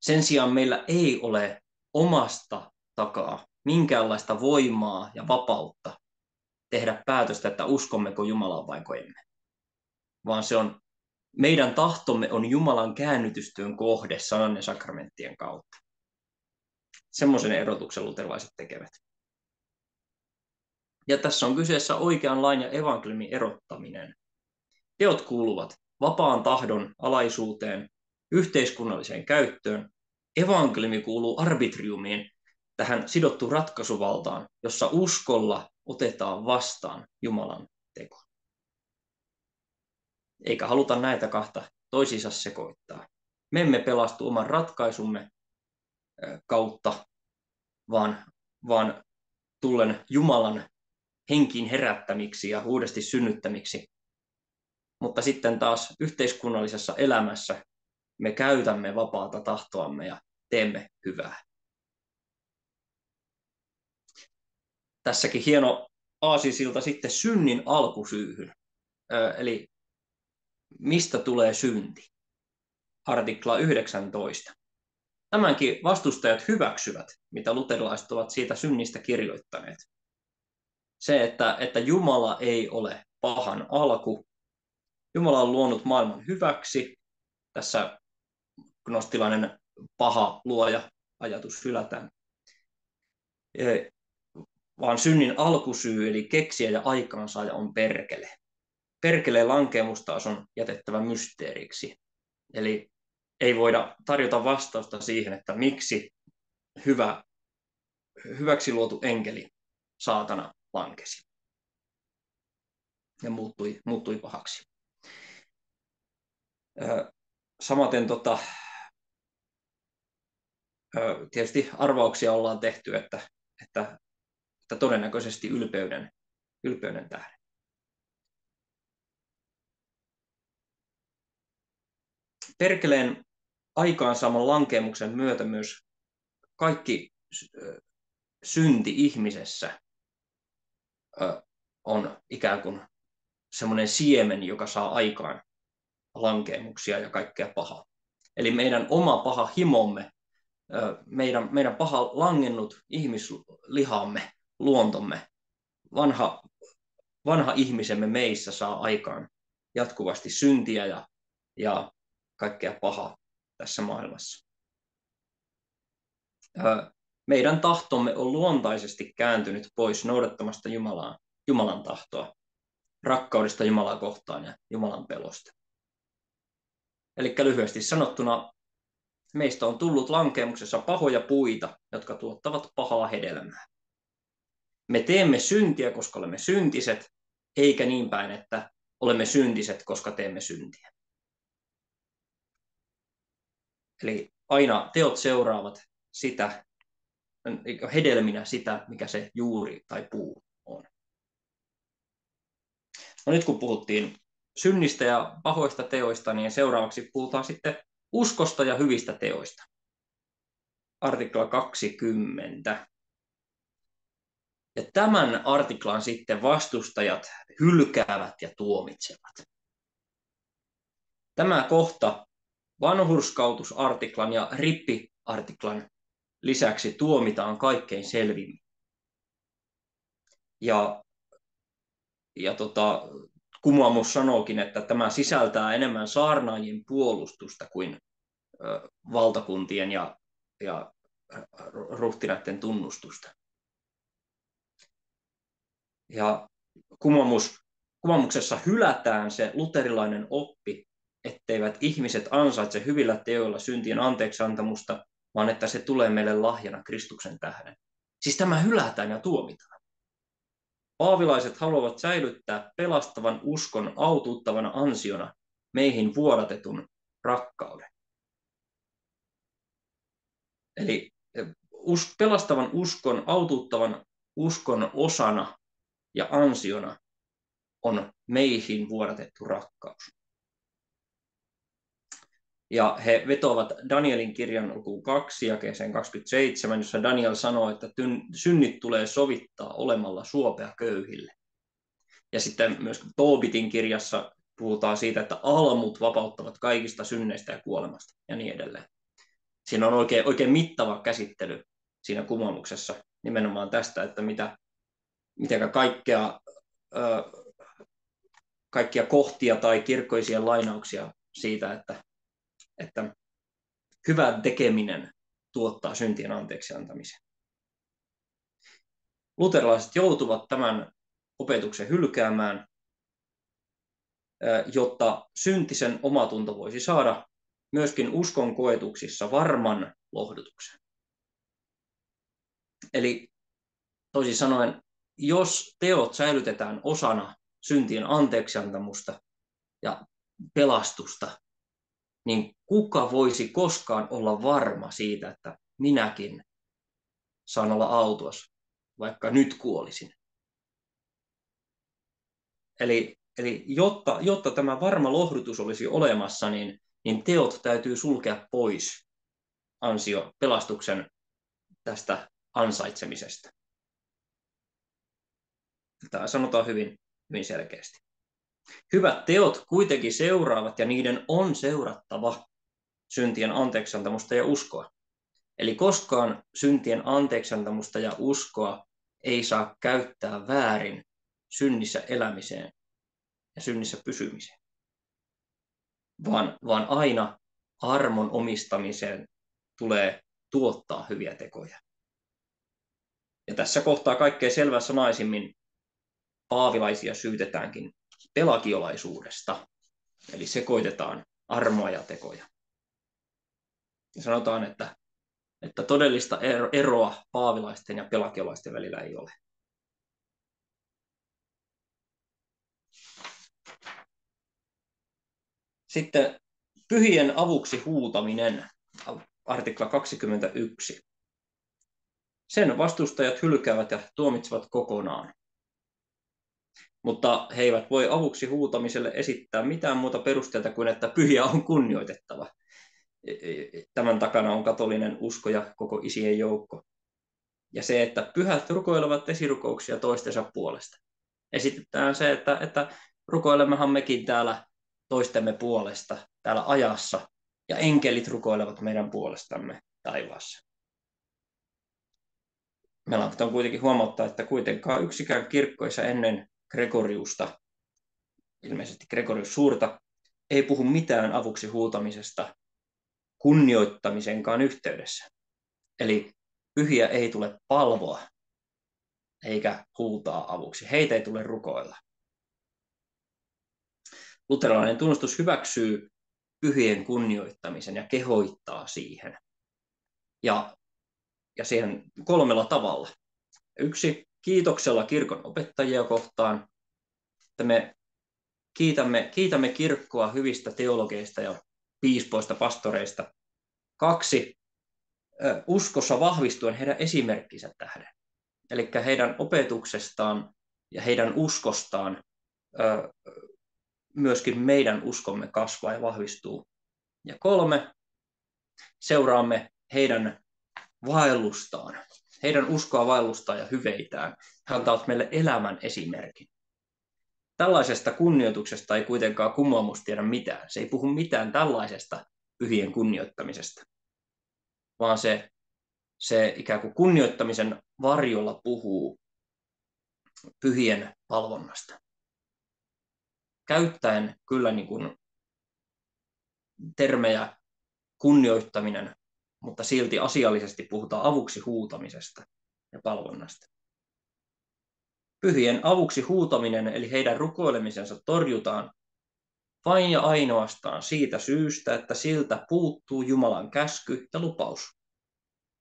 Sen sijaan meillä ei ole omasta takaa minkäänlaista voimaa ja vapautta tehdä päätöstä, että uskommeko Jumalaan vai emme. Vaan meidän tahtomme on Jumalan käännytystyön kohde sanan ja sakramenttien kautta. Semmoisen erotuksen luterilaiset tekevät. Ja tässä on kyseessä oikean lain ja evankeliumin erottaminen. Teot kuuluvat vapaan tahdon alaisuuteen, yhteiskunnalliseen käyttöön. Evankeliumi kuuluu arbitriumiin, tähän sidottuun ratkaisuvaltaan, jossa uskolla otetaan vastaan Jumalan teko. Eikä haluta näitä kahta toisiinsa sekoittaa. Me emme pelastu oman ratkaisumme kautta, vaan tullen Jumalan henkiin herättämiksi ja uudesti synnyttämiksi. Mutta sitten taas yhteiskunnallisessa elämässä me käytämme vapaata tahtoamme ja teemme hyvää. Tässäkin hieno aasinsilta sitten synnin alkusyyhyn. Eli mistä tulee synti? Artikla 19. Tämänkin vastustajat hyväksyvät, mitä luterilaiset ovat siitä synnistä kirjoittaneet. Se, että Jumala ei ole pahan alku. Jumala on luonut maailman hyväksi. Tässä gnostilainen paha luoja ajatus hylätään. Vaan synnin alkusyy, eli keksijä ja aikaansaaja, on perkele. Perkeleen lankemus taas on jätettävä mysteeriksi. Eli ei voida tarjota vastausta siihen, että miksi hyväksi luotu enkeli, saatana, lankesi ja muuttui pahaksi. Samaten tietysti arvauksia ollaan tehty, että todennäköisesti ylpeyden tähden. Perkeleen aikaansaaman lankemuksen myötä myös kaikki synti ihmisessä on ikään kuin semmoinen siemen, joka saa aikaan lankemuksia ja kaikkea pahaa. Eli meidän oma paha himomme, meidän paha langennut ihmislihamme, luontomme, vanha ihmisemme meissä saa aikaan jatkuvasti syntiä ja kaikkea pahaa tässä maailmassa. Meidän tahtomme on luontaisesti kääntynyt pois noudattamasta Jumalan tahtoa, rakkaudesta Jumalaa kohtaan ja Jumalan pelosta. Eli lyhyesti sanottuna, meistä on tullut lankemuksessa pahoja puita, jotka tuottavat pahaa hedelmää. Me teemme syntiä, koska olemme syntiset, eikä niin päin, että olemme syntiset, koska teemme syntiä. Eli aina teot seuraavat sitä, hedelminä sitä, mikä se juuri tai puu on. No nyt kun puhuttiin synnistä ja pahoista teoista, niin seuraavaksi puhutaan sitten uskosta ja hyvistä teoista. Artikla 20. Ja tämän artiklan sitten vastustajat hylkäävät ja tuomitsevat. Tämä kohta vanhurskautusartiklan ja rippiartiklan lisäksi tuomitaan kaikkein selvimmin. Ja kumoamus sanookin, että tämä sisältää enemmän saarnaajien puolustusta kuin valtakuntien ja ruhtinaiden tunnustusta. Ja kumoamuksessa hylätään se luterilainen oppi, etteivät ihmiset ansaitse hyvillä teoilla syntien anteeksiantamusta, vaan että se tulee meille lahjana Kristuksen tähden. Siis tämä hylätään ja tuomitaan. Paavilaiset haluavat säilyttää pelastavan uskon autuuttavana ansiona meihin vuodatetun rakkauden. Eli pelastavan uskon, autuuttavan uskon osana ja ansiona on meihin vuodatettu rakkaus. Ja he vetoavat Danielin kirjan lukuun 2 jakeeseen 27, jossa Daniel sanoo, että synnit tulee sovittaa olemalla suopea köyhille. Ja sitten myös Toobitin kirjassa puhutaan siitä, että almut vapauttavat kaikista synneistä ja kuolemasta ja niin edelleen. Siinä on oikein mittava käsittely siinä kumoamuksessa nimenomaan tästä, että miten kaikkia kohtia tai kirkkoisia lainauksia siitä, että hyvän tekeminen tuottaa syntien anteeksiantamisen. Luterilaiset joutuvat tämän opetuksen hylkäämään, jotta syntisen omatunto voisi saada myöskin uskon koetuksissa varman lohdutuksen. Eli toisin sanoen, jos teot säilytetään osana syntien anteeksiantamusta ja pelastusta, niin kuka voisi koskaan olla varma siitä, että minäkin saan olla autuas, vaikka nyt kuolisin. Eli jotta tämä varma lohdutus olisi olemassa, niin teot täytyy sulkea pois pelastuksen tästä ansaitsemisesta. Tämä sanotaan hyvin, hyvin selkeästi. Hyvät teot kuitenkin seuraavat ja niiden on seurattava syntien anteeksiantamusta ja uskoa. Eli koskaan syntien anteeksiantamusta ja uskoa ei saa käyttää väärin synnissä elämiseen ja synnissä pysymiseen, vaan aina armon omistamiseen tulee tuottaa hyviä tekoja. Ja tässä kohtaa kaikkein selväsanaisimmin paavilaisia syytetäänkin pelagiolaisuudesta, eli sekoitetaan armoa ja tekoja. Ja sanotaan, että todellista eroa paavilaisten ja pelagiolaisten välillä ei ole. Sitten pyhien avuksi huutaminen, artikla 21. Sen vastustajat hylkäävät ja tuomitsevat kokonaan. Mutta he eivät voi avuksi huutamiselle esittää mitään muuta perusteita kuin, että pyhiä on kunnioitettava. Tämän takana on katolinen usko ja koko isien joukko. Ja se, että pyhät rukoilevat esirukouksia toistensa puolesta. Esitetään se, että rukoilemmehan mekin täällä toistemme puolesta, täällä ajassa, ja enkelit rukoilevat meidän puolestamme taivaassa. Meillä on kuitenkin huomauttaa, että kuitenkaan yksikään kirkkoissa ennen Gregoriusta, ilmeisesti Gregorius Suurta, ei puhu mitään avuksi huutamisesta kunnioittamisenkaan yhteydessä. Eli pyhiä ei tule palvoa eikä huutaa avuksi. Heitä ei tule rukoilla. Luterilainen tunnustus hyväksyy pyhien kunnioittamisen ja kehoittaa siihen. Ja siihen 3 tavalla. 1, kiitoksella kirkon opettajia kohtaan, että me kiitämme kirkkoa hyvistä teologeista ja piispoista, pastoreista. 2, uskossa vahvistuen heidän esimerkkinsä tähden. Eli heidän opetuksestaan ja heidän uskostaan myöskin meidän uskomme kasvaa ja vahvistuu. Ja 3, seuraamme heidän vaellustaan, heidän uskoa vaellustaan ja hyveitään. He antavat meille elämän esimerkin. Tällaisesta kunnioituksesta ei kuitenkaan kummaamus tiedä mitään. Se ei puhu mitään tällaisesta pyhien kunnioittamisesta, vaan se ikään kuin kunnioittamisen varjolla puhuu pyhien palvonnasta. Käyttäen kyllä niin kuin termejä kunnioittaminen, mutta silti asiallisesti puhutaan avuksi huutamisesta ja palvonnasta. Pyhien avuksi huutaminen, eli heidän rukoilemisensa, torjutaan vain ja ainoastaan siitä syystä, että siltä puuttuu Jumalan käsky ja lupaus.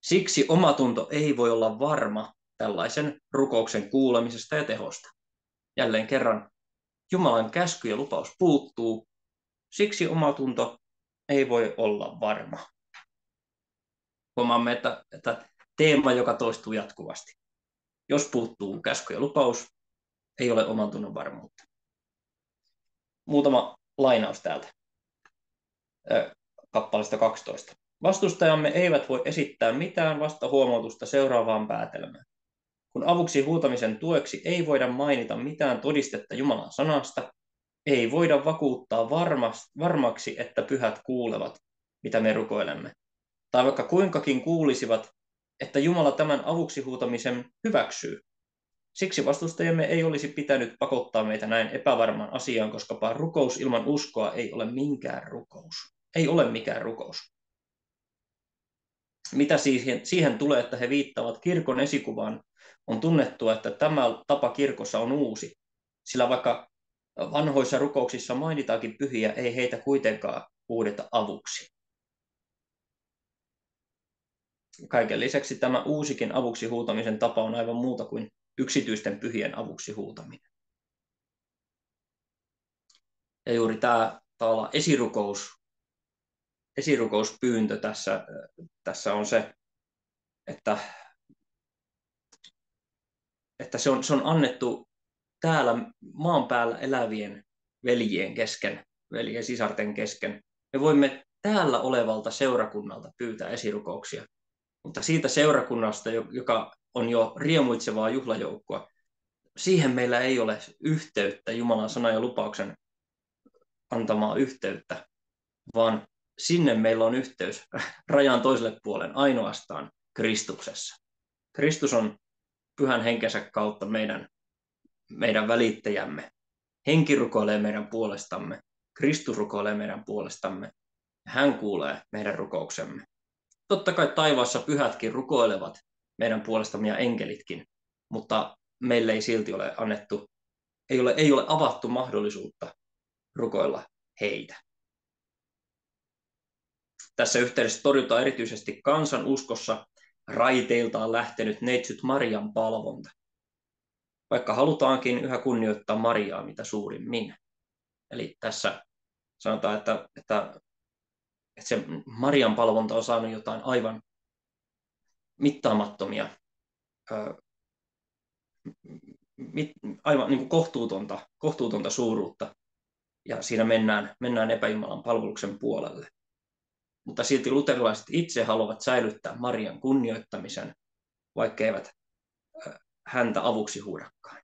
Siksi omatunto ei voi olla varma tällaisen rukouksen kuulemisesta ja tehosta. Jälleen kerran, Jumalan käsky ja lupaus puuttuu, siksi omatunto ei voi olla varma. Huomaamme, että teema, joka toistuu jatkuvasti. Jos puuttuu käsky ja lupaus, ei ole omantunnon varmuutta. Muutama lainaus täältä kappaleesta 12. Vastustajamme eivät voi esittää mitään vastahuomautusta seuraavaan päätelmään. Kun avuksi huutamisen tueksi ei voida mainita mitään todistetta Jumalan sanasta, ei voida vakuuttaa varmaksi, että pyhät kuulevat, mitä me rukoilemme. Tai vaikka kuinkakin kuulisivat, että Jumala tämän avuksi huutamisen hyväksyy. Siksi vastustajamme ei olisi pitänyt pakottaa meitä näin epävarmaan asiaan, koska rukous ilman uskoa ei ole minkään rukous. Ei ole mikään rukous. Mitä siihen tulee, että he viittaavat kirkon esikuvaan, on tunnettua, että tämä tapa kirkossa on uusi. Sillä vaikka vanhoissa rukouksissa mainitaankin pyhiä, ei heitä kuitenkaan huudeta avuksi. Kaiken lisäksi tämä uusikin avuksi huutamisen tapa on aivan muuta kuin yksityisten pyhien avuksi huutaminen. Ja juuri tämä esirukouspyyntö tässä on se, että se on annettu täällä maan päällä elävien veljien kesken, veljen sisarten kesken. Me voimme täällä olevalta seurakunnalta pyytää esirukouksia, mutta siitä seurakunnasta, joka on jo riemuitsevaa juhlajoukkoa, siihen meillä ei ole yhteyttä, Jumalan sanan ja lupauksen antamaa yhteyttä, vaan sinne meillä on yhteys rajan toiselle puolen ainoastaan Kristuksessa. Kristus on pyhän henkensä kautta meidän välittäjämme. Henki rukoilee meidän puolestamme, Kristus rukoilee meidän puolestamme, ja hän kuulee meidän rukouksemme. Totta kai taivaassa pyhätkin rukoilevat meidän puolestamme ja enkelitkin, mutta meille ei silti ole annettu, ei ole avattu mahdollisuutta rukoilla heitä. Tässä yhteydessä torjutaan erityisesti kansan uskossa raiteiltaan lähtenyt neitsyt Marian palvonta, vaikka halutaankin yhä kunnioittaa Mariaa mitä suurimmin. Eli tässä sanotaan, että se Marian palvonta on saanut jotain aivan mittaamattomia, aivan niin kuin kohtuutonta suuruutta, ja siinä mennään epäjumalan palveluksen puolelle. Mutta silti luterilaiset itse haluavat säilyttää Marian kunnioittamisen, vaikka eivät häntä avuksi huudakaan.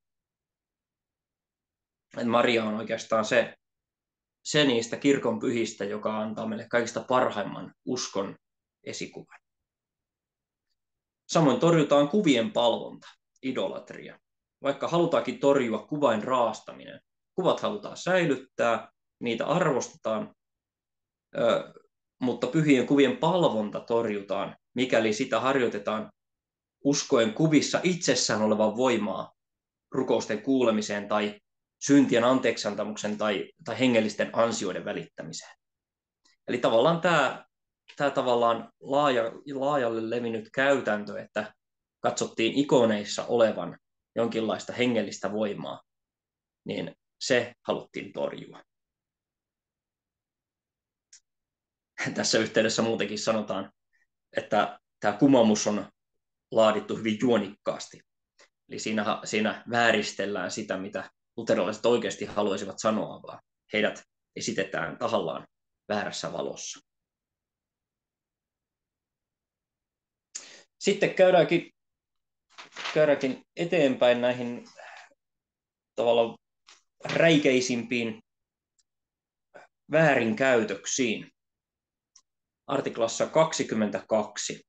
Maria on oikeastaan se se niistä kirkon pyhistä, joka antaa meille kaikista parhaimman uskon esikuvan. Samoin torjutaan kuvien palvonta, idolatria. Vaikka halutaankin torjua kuvain raastaminen, kuvat halutaan säilyttää, niitä arvostetaan, mutta pyhien kuvien palvonta torjutaan, mikäli sitä harjoitetaan uskoen kuvissa itsessään olevan voimaa rukousten kuulemiseen tai syntien anteeksiantamuksen tai hengellisten ansioiden välittämiseen. Eli tavallaan tämä tavallaan laajalle levinnyt käytäntö, että katsottiin ikoneissa olevan jonkinlaista hengellistä voimaa, niin se haluttiin torjua. Tässä yhteydessä muutenkin sanotaan, että tämä kumoamus on laadittu hyvin juonikkaasti. Eli siinä vääristellään sitä, mitä luterilaiset oikeasti haluaisivat sanoa, vaan heidät esitetään tahallaan väärässä valossa. Sitten käydäänkin eteenpäin näihin tavallaan räikeisimpiin väärinkäytöksiin. Artiklassa 22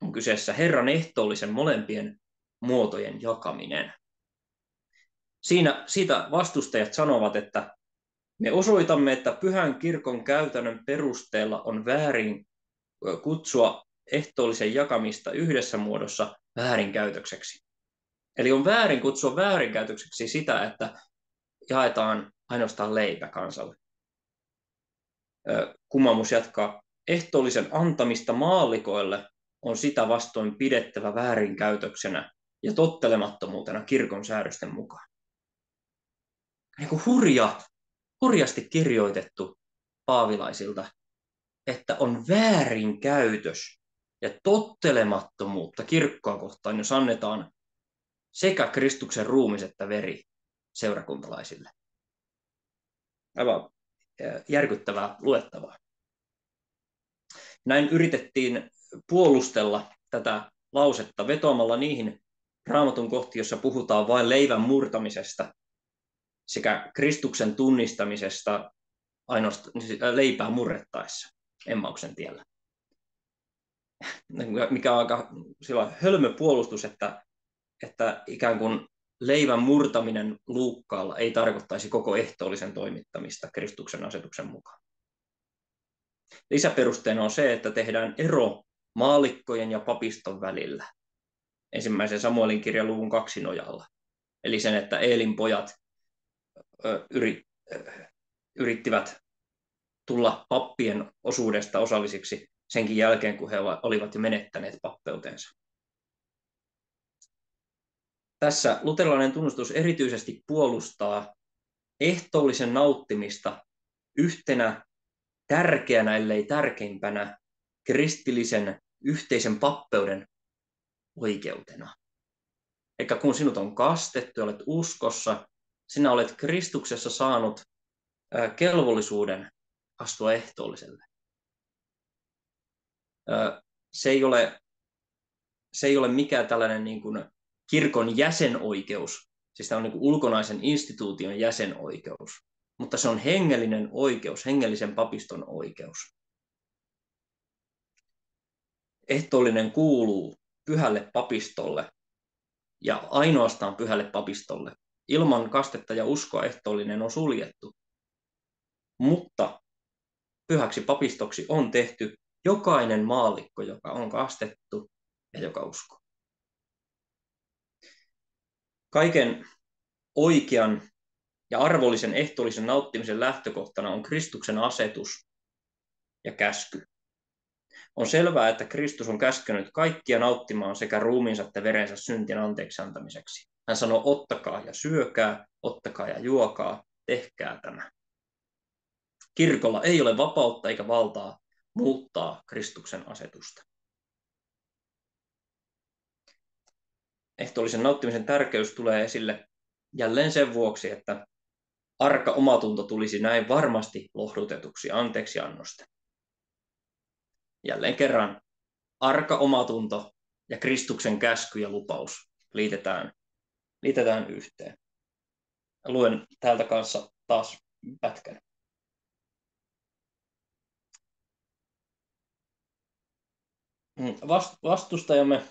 on kyseessä Herran ehtoollisen molempien muotojen jakaminen. Siitä vastustajat sanovat, että me osoitamme, että pyhän kirkon käytännön perusteella on väärin kutsua ehtoollisen jakamista yhdessä muodossa väärinkäytökseksi. Eli on väärin kutsua väärinkäytökseksi sitä, että jaetaan ainoastaan leipä kansalle. Kummaamus jatkaa, ehtoollisen antamista maallikoille on sitä vastoin pidettävä väärinkäytöksenä ja tottelemattomuutena kirkon säädösten mukaan. Niin kuin hurjasti kirjoitettu paavilaisilta, että on väärinkäytös ja tottelemattomuutta kirkkoa kohtaan, jos annetaan sekä Kristuksen ruumis että veri seurakuntalaisille. Aivan järkyttävää luettavaa. Näin yritettiin puolustella tätä lausetta vetoamalla niihin Raamatun kohtiin, jossa puhutaan vain leivän murtamisesta sekä Kristuksen tunnistamisesta ainoastaan leipää murrettaessa Emmauksen tiellä. Mikä on aika hölmö puolustus, että ikään kuin leivän murtaminen luukkaalla ei tarkoittaisi koko ehtoollisen toimittamista Kristuksen asetuksen mukaan. Lisäperusteena on se, että tehdään ero maallikkojen ja papiston välillä. Ensimmäisen Samuelin kirjan luvun 2 nojalla. Eli sen, että Eelin pojat yrittivät tulla pappien osuudesta osallisiksi senkin jälkeen, kun he olivat jo menettäneet pappeutensa. Tässä luterilainen tunnustus erityisesti puolustaa ehtoollisen nauttimista yhtenä tärkeänä, ellei tärkeimpänä, kristillisen yhteisen pappeuden oikeutena. Eikä kun sinut on kastettu ja olet uskossa, sinä olet Kristuksessa saanut kelvollisuuden astua ehtoolliselle. Se ei ole mikään tällainen niin kuin kirkon jäsenoikeus, siis tämä on niin kuin ulkonaisen instituution jäsenoikeus, mutta se on hengellinen oikeus, hengellisen papiston oikeus. Ehtoollinen kuuluu pyhälle papistolle ja ainoastaan pyhälle papistolle. Ilman kastetta ja uskoa ehtoollinen on suljettu. Mutta pyhäksi papistoksi on tehty jokainen maallikko, joka on kastettu ja joka uskoo. Kaiken oikean ja arvollisen ehtoollisen nauttimisen lähtökohtana on Kristuksen asetus ja käsky. On selvää, että Kristus on käskenyt kaikkia nauttimaan sekä ruumiinsa että verensä syntien anteeksi antamiseksi. Hän sanoo, ottakaa ja syökää, ottakaa ja juokaa, tehkää tämä. Kirkolla ei ole vapautta eikä valtaa muuttaa Kristuksen asetusta. Ehtoollisen nauttimisen tärkeys tulee esille jälleen sen vuoksi, että arka omatunto tulisi näin varmasti lohdutetuksi anteeksiannosta. Jälleen kerran arka omatunto ja Kristuksen käsky ja lupaus liitetään yhteen. Luen täältä kanssa taas pätkän. Vastustajamme,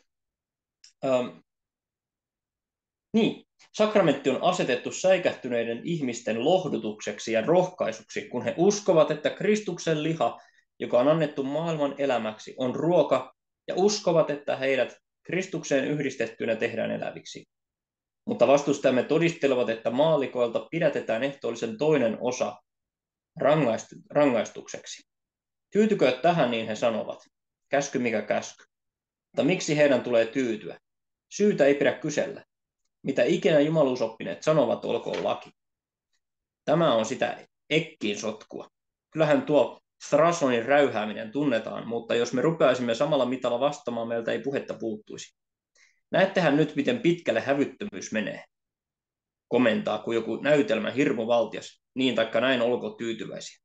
niin, sakramentti on asetettu säikähtyneiden ihmisten lohdutukseksi ja rohkaisuksi, kun he uskovat, että Kristuksen liha, joka on annettu maailman elämäksi, on ruoka, ja uskovat, että heidät Kristukseen yhdistettynä tehdään eläviksi. Mutta vastustajamme todistelevat, että maallikoilta pidätetään ehtoollisen toinen osa rangaistukseksi. Tyytykööt tähän, niin he sanovat. Käsky mikä käsky. Mutta miksi heidän tulee tyytyä? Syytä ei pidä kysellä. Mitä ikinä jumaluusoppineet sanovat, olkoon laki. Tämä on sitä ekkiin sotkua. Kyllähän tuo Strassonin räyhääminen tunnetaan, mutta jos me rupeaisimme samalla mitalla vastaamaan, meiltä ei puhetta puuttuisi. Näettehän nyt, miten pitkälle hävyttömyys menee. Komentaa, kun joku näytelmä hirmuvaltias, niin taikka näin olkoon tyytyväisiä.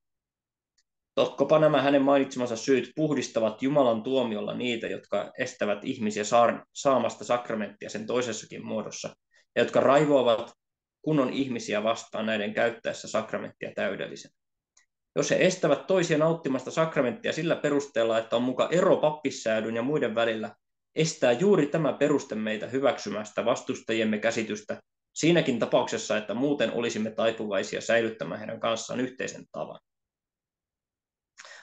Tohkopa nämä hänen mainitsemansa syyt puhdistavat Jumalan tuomiolla niitä, jotka estävät ihmisiä saamasta sakramenttia sen toisessakin muodossa, ja jotka raivoavat kunnon ihmisiä vastaan näiden käyttäessä sakramenttia täydellisen. Jos he estävät toisia nauttimasta sakramenttia sillä perusteella, että on muka ero pappissäädyn ja muiden välillä, estää juuri tämä peruste meitä hyväksymästä vastustajiemme käsitystä siinäkin tapauksessa, että muuten olisimme taipuvaisia säilyttämään heidän kanssaan yhteisen tavan.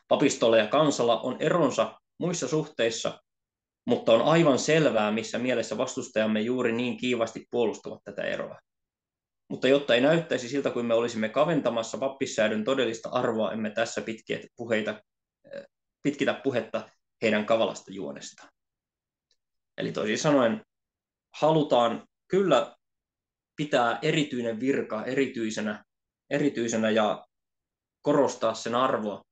Papistolla ja kansalla on eronsa muissa suhteissa, mutta on aivan selvää, missä mielessä vastustajamme juuri niin kiivasti puolustavat tätä eroa. Mutta jotta ei näyttäisi siltä, kuin me olisimme kaventamassa pappissäädyn todellista arvoa, emme tässä pitkitä puhetta heidän kavalasta juonestaan. Eli toisin sanoen, halutaan kyllä pitää erityinen virka erityisenä ja korostaa sen arvoa,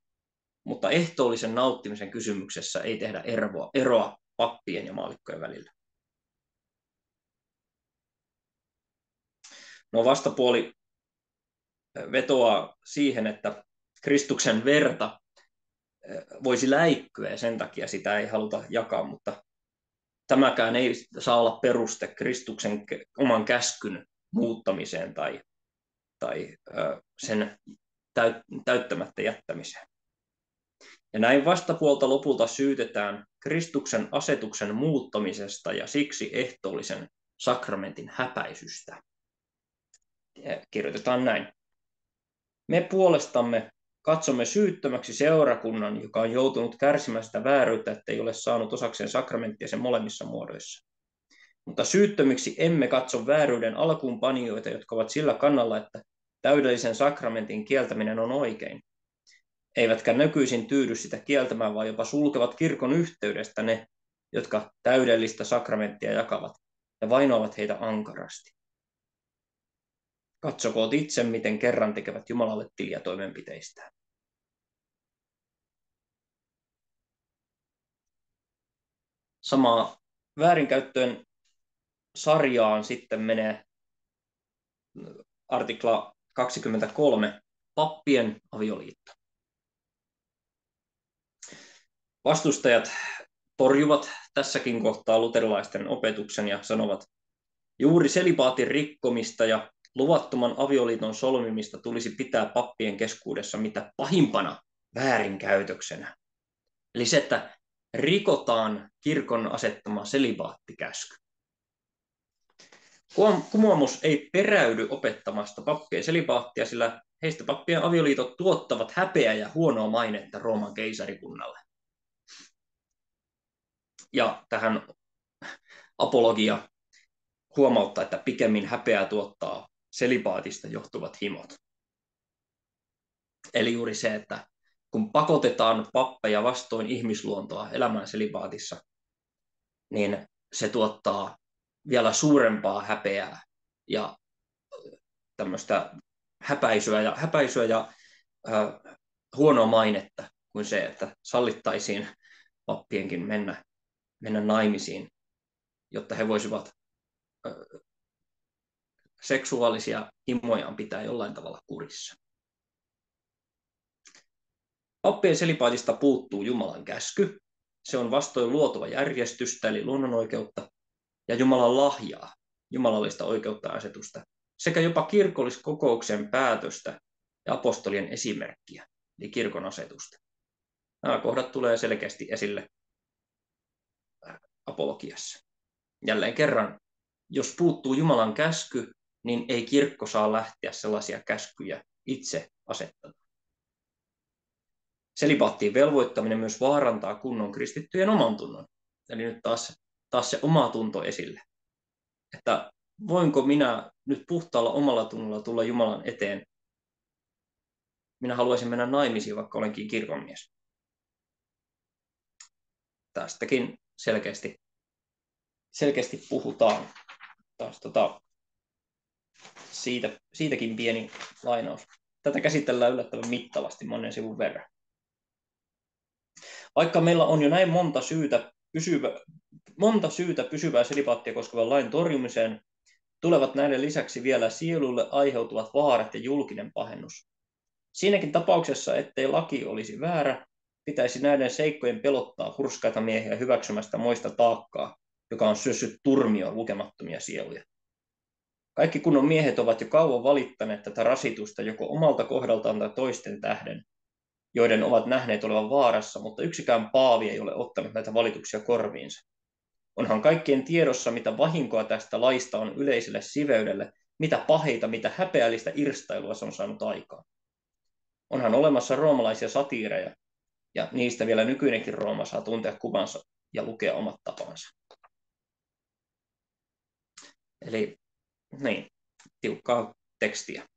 mutta ehtoollisen nauttimisen kysymyksessä ei tehdä eroa pappien ja maallikkojen välillä. No vastapuoli vetoaa siihen, että Kristuksen verta voisi läikkyä ja sen takia sitä ei haluta jakaa, mutta tämäkään ei saa olla peruste Kristuksen oman käskyn muuttamiseen tai sen täyttämättä jättämiseen. Ja näin vastapuolta lopulta syytetään Kristuksen asetuksen muuttamisesta ja siksi ehtoollisen sakramentin häpäisystä. Ja kirjoitetaan näin. Me puolestamme katsomme syyttömäksi seurakunnan, joka on joutunut kärsimään sitä vääryyttä, ettei ole saanut osakseen sakramenttia sen molemmissa muodoissa. Mutta syyttömiksi emme katso vääryyden alkuunpanijoita, jotka ovat sillä kannalla, että täydellisen sakramentin kieltäminen on oikein. Eivätkä nykyisin tyydy sitä kieltämään, vaan jopa sulkevat kirkon yhteydestä ne, jotka täydellistä sakramenttia jakavat ja vainoavat heitä ankarasti. Katsokoot itse, miten kerran tekevät Jumalalle tiliä toimenpiteistään. Samaa väärinkäyttöön sarjaan sitten menee artikla 23, pappien avioliitto. Vastustajat torjuvat tässäkin kohtaa luterilaisten opetuksen ja sanovat, juuri selibaatin rikkomista ja luvattoman avioliiton solmimista tulisi pitää pappien keskuudessa mitä pahimpana väärinkäytöksenä. Eli se, että rikotaan kirkon asettama selibaattikäsky. Kumoamus ei peräydy opettamasta pappien selibaattia, sillä heistä pappien avioliitot tuottavat häpeää ja huonoa mainetta Rooman keisarikunnalle. Ja tähän apologia huomauttaa, että pikemmin häpeää tuottaa selibaatista johtuvat himot. Eli juuri se, että kun pakotetaan pappeja vastoin ihmisluontoa elämään selibaatissa, niin se tuottaa vielä suurempaa häpeää ja tämmöistä häpäisyä ja huonoa mainetta kuin se, että sallittaisiin pappienkin mennä naimisiin, jotta he voisivat seksuaalisia himojaan pitää jollain tavalla kurissa. Pappien selibaatista puuttuu Jumalan käsky. Se on vastoin luotava järjestystä, eli luonnonoikeutta, ja Jumalan lahjaa, jumalallista oikeutta ja asetusta, sekä jopa kirkolliskokouksen päätöstä ja apostolien esimerkkiä, eli kirkon asetusta. Nämä kohdat tulee selkeästi esille apologiassa. Jälleen kerran, jos puuttuu Jumalan käsky, niin ei kirkko saa lähteä sellaisia käskyjä itse asettamaan. Selibaattiin velvoittaminen myös vaarantaa kunnon kristittyjen omantunnon. Eli nyt taas se omatunto esille. Että voinko minä nyt puhtaalla omalla tunnolla tulla Jumalan eteen? Minä haluaisin mennä naimisiin, vaikka olenkin kirkonmies. Tästäkin selkeästi puhutaan. Taas siitäkin pieni lainaus. Tätä käsitellään yllättävän mittavasti monen sivun verran. Vaikka meillä on jo näin monta syytä pysyvää selibaattia koskevan lain torjumiseen, tulevat näiden lisäksi vielä sielulle aiheutuvat vaarat ja julkinen pahennus. Siinäkin tapauksessa, ettei laki olisi väärä, pitäisi näiden seikkojen pelottaa hurskaita miehiä hyväksymästä moista taakkaa, joka on syössyt turmioon lukemattomia sieluja. Kaikki kunnon miehet ovat jo kauan valittaneet tätä rasitusta joko omalta kohdaltaan tai toisten tähden, joiden ovat nähneet olevan vaarassa, mutta yksikään paavi ei ole ottanut näitä valituksia korviinsa. Onhan kaikkien tiedossa, mitä vahinkoa tästä laista on yleiselle siveydelle, mitä paheita, mitä häpeällistä irstailua se on saanut aikaan. Onhan olemassa roomalaisia satiireja, ja niistä vielä nykyinenkin Rooma saa tuntea kuvansa ja lukea omat tapansa. Eli niin, tiukkaa tekstiä.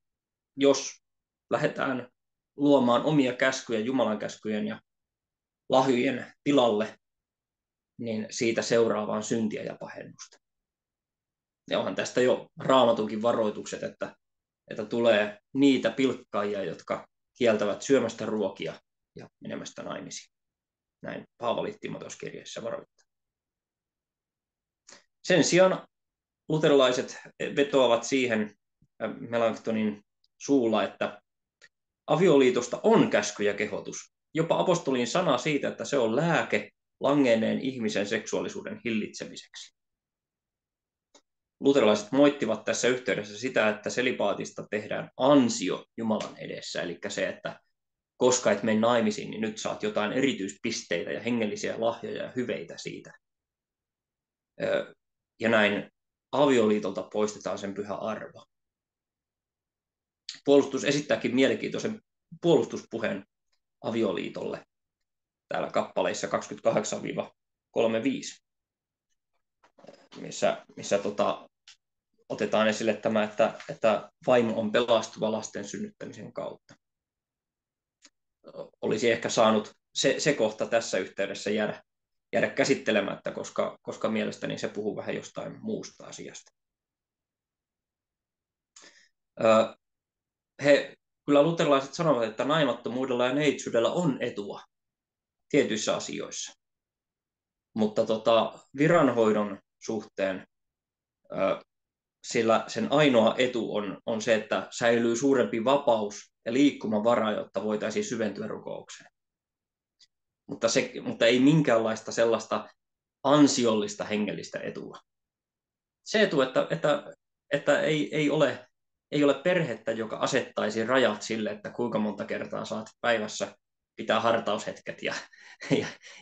Jos lähdetään luomaan omia käskyjä Jumalan käskyjen ja lahjojen tilalle, niin siitä seuraa vain syntiä ja pahennusta. Ja onhan tästä jo Raamatunkin varoitukset, että tulee niitä pilkkaajia, jotka kieltävät syömästä ruokia ja menemästä naimisiin. Näin Paavali Timoteuskirjeessä varoittaa. Sen sijaan luterilaiset vetoavat siihen Melanchtonin suulla, että avioliitosta on käsky ja kehotus. Jopa apostolin sana siitä, että se on lääke langenneen ihmisen seksuaalisuuden hillitsemiseksi. Luterilaiset moittivat tässä yhteydessä sitä, että selibaatista tehdään ansio Jumalan edessä, eli se, että koska et mene naimisiin, niin nyt saat jotain erityispisteitä ja hengellisiä lahjoja ja hyveitä siitä. Ja näin avioliitolta poistetaan sen pyhä arvo. Puolustus esittääkin mielenkiintoisen puolustuspuheen avioliitolle täällä kappaleissa 28-35, missä otetaan esille tämä, että vaimo on pelastuva lasten synnyttämisen kautta. Olisi ehkä saanut se kohta tässä yhteydessä jäädä käsittelemättä, koska mielestäni se puhuu vähän jostain muusta asiasta. Kyllä luterilaiset sanovat, että naimattomuudella ja neitsyydellä on etua tietyissä asioissa. Mutta viranhoidon suhteen sillä sen ainoa etu on se, että säilyy suurempi vapaus ja liikkumavara, jotta voitaisiin syventyä rukoukseen. Mutta ei minkäänlaista sellaista ansiollista hengellistä etua. Se etu, että ei ole perhettä, joka asettaisi rajat sille, että kuinka monta kertaa saat päivässä pitää hartaushetket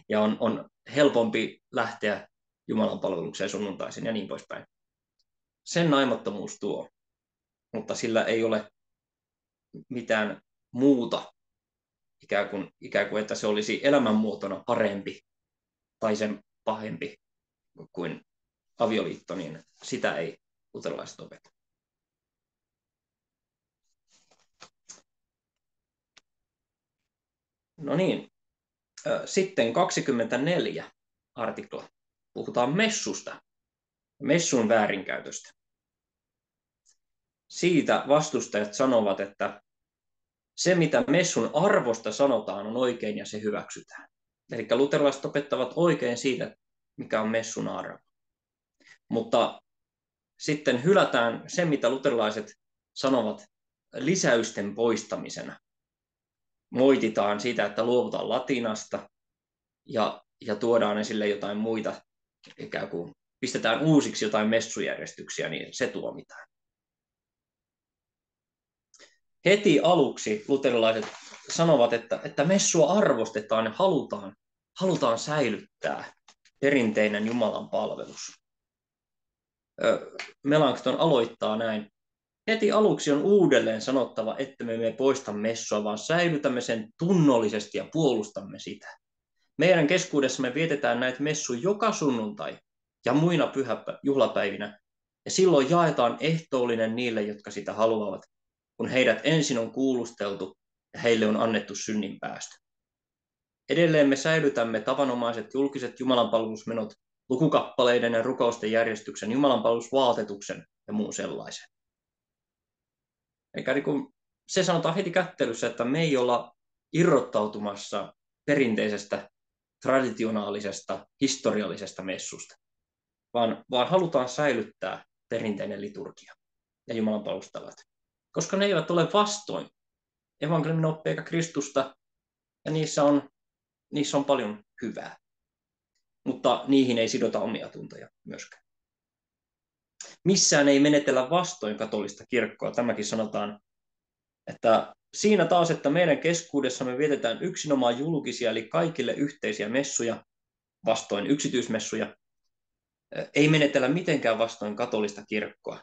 ja on helpompi lähteä Jumalan palvelukseen sunnuntaisin ja niin poispäin. Sen naimattomuus tuo, mutta sillä ei ole mitään muuta, ikään kuin että se olisi elämänmuotona parempi tai sen pahempi kuin avioliitto, niin sitä ei luterilaiset opeta. No niin, sitten 24 artikla. Puhutaan messusta, messun väärinkäytöstä. Siitä vastustajat sanovat, että se, mitä messun arvosta sanotaan, on oikein ja se hyväksytään. Eli luterilaiset opettavat oikein siitä, mikä on messun arvo. Mutta sitten hylätään se, mitä luterilaiset sanovat lisäysten poistamisena. Moititaan siitä, että luovutaan latinasta ja tuodaan esille jotain muita, ikään kuin pistetään uusiksi jotain messujärjestyksiä, niin se tuomitaan. Heti aluksi luterilaiset sanovat, että messua arvostetaan ja halutaan säilyttää. perinteinen Jumalan palvelus. Melanchthon aloittaa näin. Heti aluksi on uudelleen sanottava, että me emme poista messua, vaan säilytämme sen tunnollisesti ja puolustamme sitä. Meidän keskuudessamme vietetään näitä messuja joka sunnuntai ja muina juhlapäivinä, ja silloin jaetaan ehtoollinen niille, jotka sitä haluavat, kun heidät ensin on kuulusteltu ja heille on annettu synninpäästö. Edelleen me säilytämme tavanomaiset julkiset jumalanpalvelusmenot, lukukappaleiden ja rukousten järjestyksen, jumalanpalvelusvaatetuksen ja muun sellaisen. Eikä se sanotaan heti kättelyssä, että me ei olla irrottautumassa perinteisestä, traditionaalisesta, historiallisesta messusta, vaan halutaan säilyttää perinteinen liturgia ja jumalanpalvelustavat, koska ne eivät ole vastoin evankeliumin oppia eikä Kristusta, ja niissä on paljon hyvää, mutta niihin ei sidota omia tuntoja myöskään. Missään ei menetellä vastoin katolista kirkkoa. Tämäkin sanotaan, että siinä taas, että meidän keskuudessamme vietetään yksinomaan julkisia, eli kaikille yhteisiä messuja, vastoin yksityismessuja, ei menetellä mitenkään vastoin katolista kirkkoa.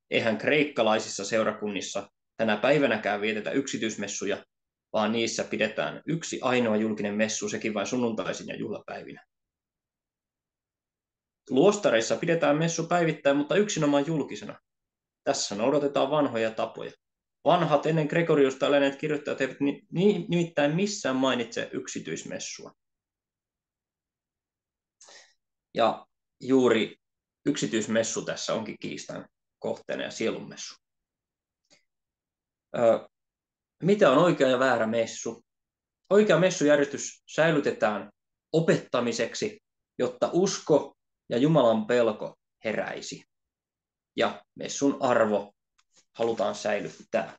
Eihän kreikkalaisissa seurakunnissa tänä päivänäkään vietetä yksityismessuja, vaan niissä pidetään yksi ainoa julkinen messu, sekin vain sunnuntaisin ja juhlapäivinä. Luostareissa pidetään messu päivittäin, mutta yksinomaan julkisena. Tässä noudatetaan vanhoja tapoja. Vanhat ennen Gregoriusta eläneet kirjoittajat eivät nimittäin missään mainitse yksityismessua. Ja juuri yksityismessu tässä onkin kiistan kohteena ja sielunmessu. Mitä on oikea ja väärä messu? Oikea messujärjestys säilytetään opettamiseksi, jotta usko ja Jumalan pelko heräisi. Ja messun arvo halutaan säilyttää.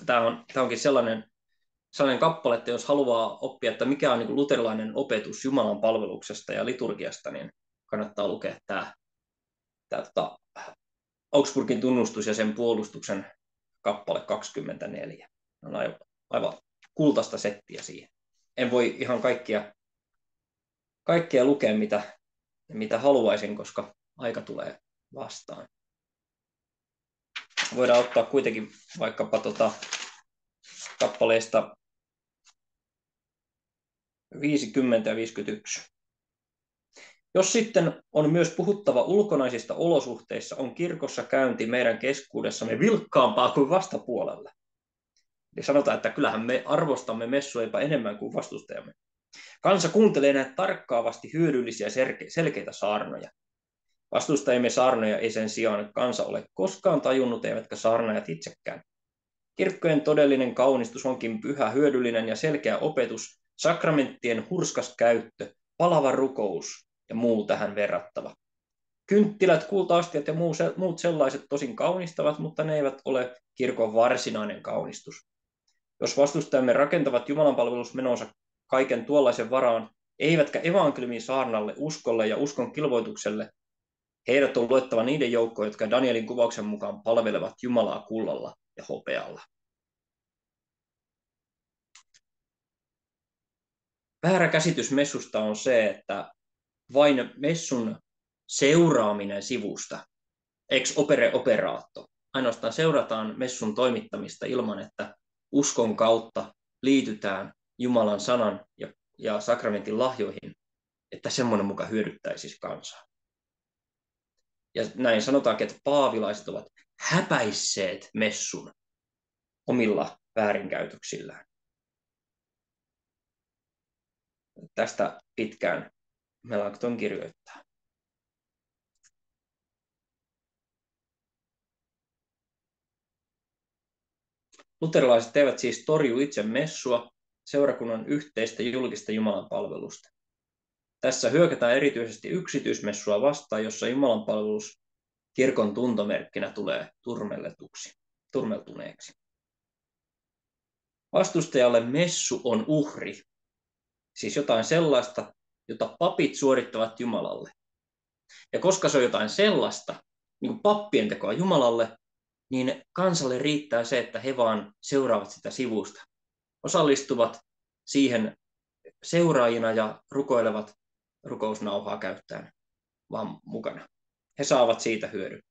Tämä onkin sellainen kappale, että jos haluaa oppia, että mikä on niin luterilainen opetus Jumalan palveluksesta ja liturgiasta, niin kannattaa lukea tämä Augsburgin tunnustus ja sen puolustuksen kappale 24. On aivan kultaista settiä siihen. En voi ihan kaikkea lukea, mitä haluaisin, koska aika tulee vastaan. Voidaan ottaa kuitenkin vaikkapa kappaleista 50 ja 51. Jos sitten on myös puhuttava ulkonaisista olosuhteissa, on kirkossa käynti meidän keskuudessamme vilkkaampaa kuin vastapuolella. Eli sanotaan, että kyllähän me arvostamme messua jopa enemmän kuin vastustajamme. Kansa kuuntelee näitä tarkkaavasti hyödyllisiä selkeitä saarnoja. Vastustajamme saarnoja ei sen sijaan kansa ole koskaan tajunnut, eivätkä saarnajat itsekään. Kirkkojen todellinen kaunistus onkin pyhä, hyödyllinen ja selkeä opetus, sakramenttien hurskas käyttö, palava rukous ja muu tähän verrattava. Kynttilät, kulta-astiat ja muut sellaiset tosin kaunistavat, mutta ne eivät ole kirkon varsinainen kaunistus. Jos vastustajamme rakentavat jumalanpalvelusmenonsa kaiken tuollaisen varaan, eivätkä evankeliumin saarnalle, uskolle ja uskon kilvoitukselle, heidät on luettava niiden joukkoon, jotka Danielin kuvauksen mukaan palvelevat Jumalaa kullalla ja hopealla. Väärä käsitys messusta on se, että vain messun seuraaminen sivusta, ex opere operaatto, ainoastaan seurataan messun toimittamista ilman, että uskon kautta liitytään Jumalan sanan ja sakramentin lahjoihin, että semmoinen muka hyödyttäisi kansaa. Ja näin sanotaankin, että paavilaiset ovat häpäisseet messun omilla väärinkäytöksillään. Tästä pitkään Melanchthon kirjoittaa. Luterilaiset eivät siis torju itse messua, seurakunnan yhteistä julkista jumalanpalvelusta. Tässä hyökätään erityisesti yksityismessua vastaan, jossa jumalanpalvelus kirkon tuntomerkkinä tulee turmeltuneeksi. Vastustajalle messu on uhri, siis jotain sellaista, jota papit suorittavat Jumalalle. Ja koska se on jotain sellaista, niin kuin pappien tekoa Jumalalle, niin kansalle riittää se, että he vaan seuraavat sitä sivusta. Osallistuvat siihen seuraajina ja rukoilevat rukousnauhaa käyttäen vaan mukana. He saavat siitä hyödyn.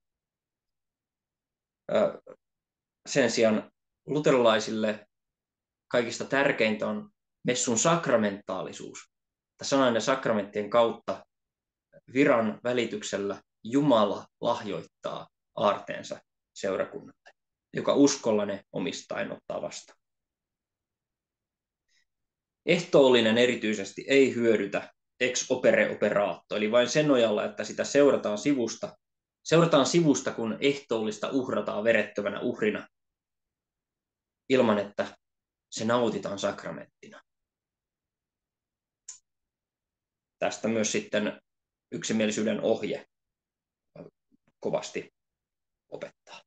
Sen sijaan luterilaisille kaikista tärkeintä on messun sakramentaalisuus. Sananen sakramenttien kautta viran välityksellä Jumala lahjoittaa aarteensa seurakunnalle, joka uskolla ne omistaen ottaa vastaan. Ehtoollinen erityisesti ei hyödytä ex opere operaatto, eli vain sen nojalla, että sitä seurataan sivusta, kun ehtoollista uhrataan verettömänä uhrina, ilman että se nautitaan sakramenttina. Tästä myös sitten yksimielisyyden ohje kovasti opettaa.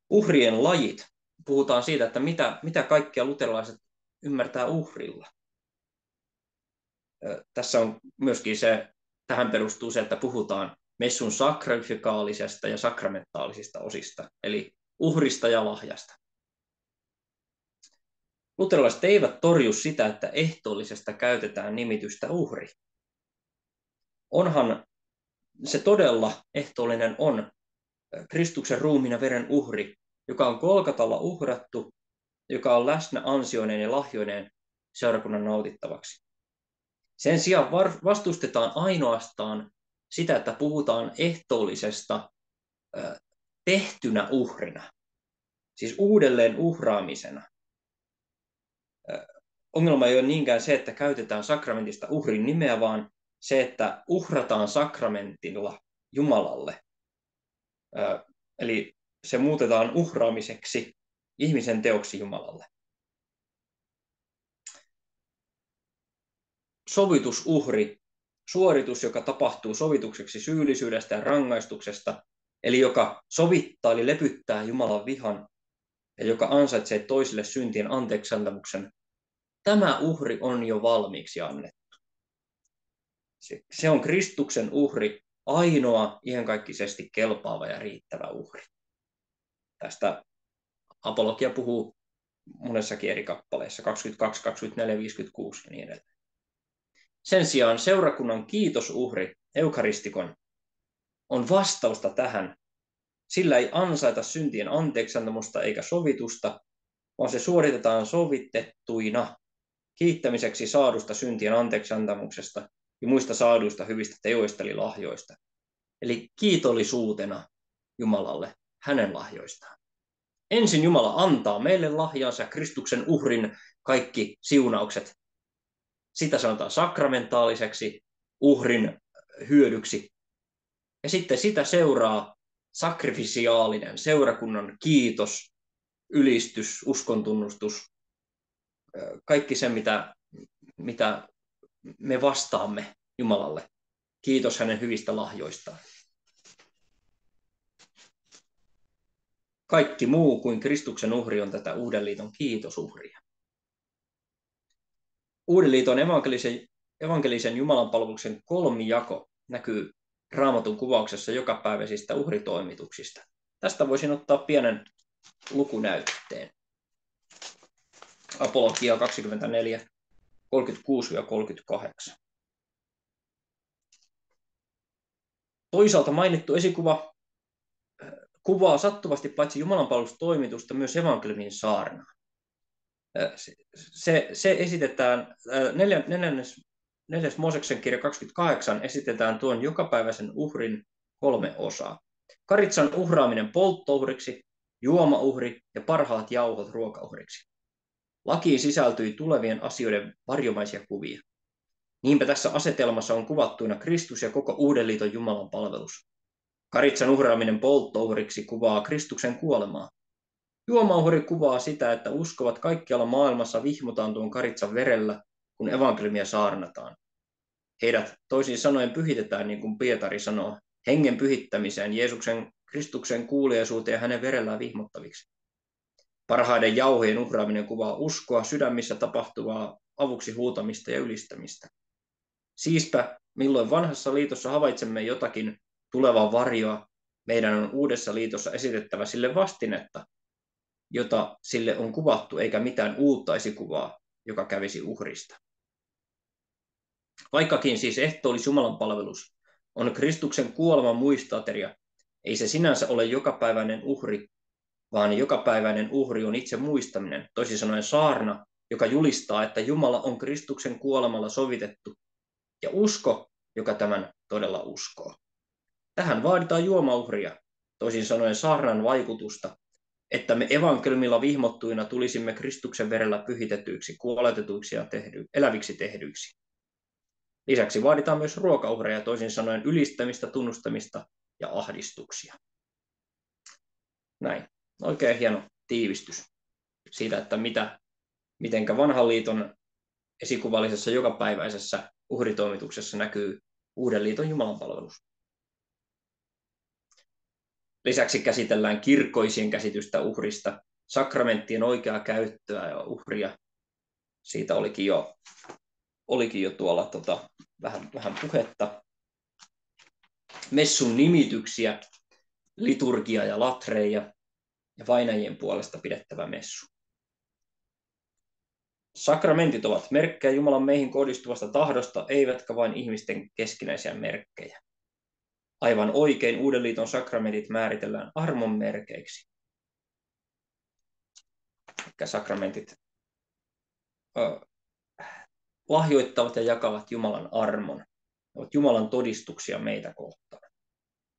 Uhrien lajit. Puhutaan siitä, että mitä kaikkea luterilaiset ymmärtää uhrilla. Tässä on myöskin tähän perustuu se, että puhutaan messun sakrifikaalisesta ja sakramentaalisista osista, eli uhrista ja lahjasta. Luterilaiset eivät torju sitä, että ehtoollisesta käytetään nimitystä uhri. Onhan se todella ehtoollinen on Kristuksen ruumiin ja veren uhri, joka on Golgatalla uhrattu, joka on läsnä ansioineen ja lahjoineen seurakunnan nautittavaksi. Sen sijaan vastustetaan ainoastaan sitä, että puhutaan ehtoollisesta tehtynä uhrina, siis uudelleen uhraamisena. Ongelma ei ole niinkään se, että käytetään sakramentista uhrin nimeä, vaan se, että uhrataan sakramentilla Jumalalle. Eli se muutetaan uhraamiseksi ihmisen teoksi Jumalalle. Sovitusuhri, suoritus, joka tapahtuu sovitukseksi syyllisyydestä ja rangaistuksesta, eli joka sovittaa eli lepyttää Jumalan vihan ja joka ansaitsee toisille syntien anteeksiantamuksen. Tämä uhri on jo valmiiksi annettu. Se on Kristuksen uhri, ainoa iankaikkisesti kelpaava ja riittävä uhri. Tästä apologia puhuu monessakin eri kappaleessa, 22, 24, 56 ja niin edelleen. Sen sijaan seurakunnan kiitosuhri, eukaristikon, on vastausta tähän. Sillä ei ansaita syntien anteeksiantamusta eikä sovitusta, vaan se suoritetaan sovitettuina kiittämiseksi saadusta syntien anteeksiantamuksesta ja muista saaduista hyvistä teoista eli lahjoista. Eli kiitollisuutena Jumalalle hänen lahjoistaan. Ensin Jumala antaa meille lahjansa, Kristuksen uhrin kaikki siunaukset. Sitä sanotaan sakramentaaliseksi uhrin hyödyksi. Ja sitten sitä seuraa sakrifisiaalinen seurakunnan kiitos, ylistys, uskontunnustus, kaikki se, mitä me vastaamme Jumalalle. Kiitos hänen hyvistä lahjoistaan. Kaikki muu kuin Kristuksen uhri on tätä Uuden liiton kiitosuhria. Uuden liiton evankelisen Jumalanpalveluksen kolmijako näkyy Raamatun kuvauksessa jokapäiväisistä uhritoimituksista. Tästä voisin ottaa pienen lukunäytteen. Apologia 24, 36-38. Toisaalta mainittu esikuva kuvaa sattuvasti paitsi Jumalanpalvelustoimitusta myös evankeliumin saarnaa. Se esitetään, 4. Mooseksen kirja 28 esitetään tuon jokapäiväisen uhrin 3 osaa. Karitsan uhraaminen polttouhriksi, juomauhri ja parhaat jauhot ruokauhriksi. Lakiin sisältyi tulevien asioiden varjomaisia kuvia. Niinpä tässä asetelmassa on kuvattuina Kristus ja koko Uuden liiton Jumalan palvelus. Karitsan uhraaminen polttouhriksi kuvaa Kristuksen kuolemaa. Juomauhri kuvaa sitä, että uskovat kaikkialla maailmassa vihmotaan tuon karitsan verellä, kun evankeliumia saarnataan. Heidät toisin sanoen pyhitetään, niin kuin Pietari sanoo, hengen pyhittämiseen, Jeesuksen Kristuksen kuuliaisuuteen ja hänen verellään vihmottaviksi. Parhaiden jauhojen uhraaminen kuvaa uskoa, sydämissä tapahtuvaa avuksi huutamista ja ylistämistä. Siispä, milloin vanhassa liitossa havaitsemme jotakin tulevaa varjoa, meidän on uudessa liitossa esitettävä sille vastinetta, jota sille on kuvattu, eikä mitään uutta esikuvaa, joka kävisi uhrista. Vaikkakin siis ehtoollis Jumalan palvelus on Kristuksen kuoleman muistoateria, ei se sinänsä ole jokapäiväinen uhri, vaan jokapäiväinen uhri on itse muistaminen, toisin sanoen saarna, joka julistaa, että Jumala on Kristuksen kuolemalla sovitettu, ja usko, joka tämän todella uskoo. Tähän vaaditaan juomauhria, toisin sanoen saarnan vaikutusta, että me evankeliumilla vihmottuina tulisimme Kristuksen verellä pyhitetyiksi, kuoletetuiksi ja eläviksi tehdyiksi. Lisäksi vaaditaan myös ruokauhreja, toisin sanoen ylistämistä, tunnustamista ja ahdistuksia. Näin. Oikein hieno tiivistys siitä, että mitenkä vanhan liiton esikuvallisessa jokapäiväisessä uhritoimituksessa näkyy uuden liiton jumalanpalvelus. Lisäksi käsitellään kirkkoisien käsitystä uhrista, sakramenttien oikeaa käyttöä ja uhria. Siitä olikin jo tuolla vähän puhetta. Messun nimityksiä, liturgia ja latreja ja vainajien puolesta pidettävä messu. Sakramentit ovat merkkejä Jumalan meihin kohdistuvasta tahdosta, eivätkä vain ihmisten keskinäisiä merkkejä. Aivan oikein Uuden liiton sakramentit määritellään armon merkeiksi. Eli sakramentit lahjoittavat ja jakavat Jumalan armon. Ne ovat Jumalan todistuksia meitä kohtaan.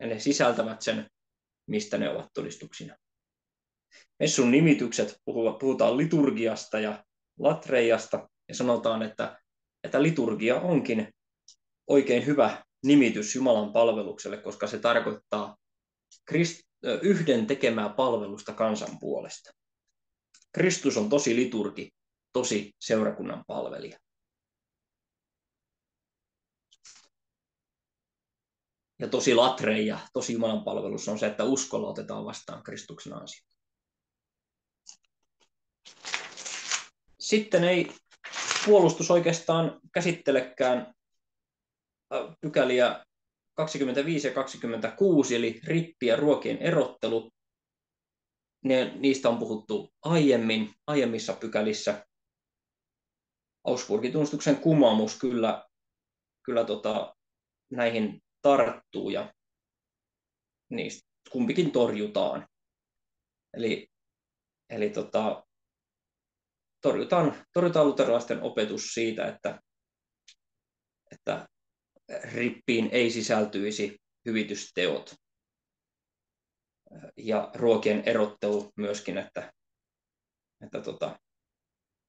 Ja ne sisältävät sen, mistä ne ovat todistuksina. Messun nimitykset puhutaan liturgiasta ja latreijasta, ja sanotaan, että liturgia onkin oikein hyvä nimitys Jumalan palvelukselle, koska se tarkoittaa yhden tekemää palvelusta kansan puolesta. Kristus on tosi liturgi, tosi seurakunnan palvelija. Ja tosi latreija, tosi Jumalan palvelus on se, että uskolla otetaan vastaan Kristuksen ansio. Sitten ei puolustus oikeastaan käsittelekään pykäliä 25 ja 26, eli rippi ja ruokien erottelu. Niistä on puhuttu aiemmissa pykälissä. Augsburgin tunnustuksen kumoumus kyllä näihin tarttuu ja niistä kumpikin torjutaan. Eli torjutaan luterilaisten opetus siitä, että rippiin ei sisältyisi hyvitysteot. Ja ruokien erottelu myöskin, että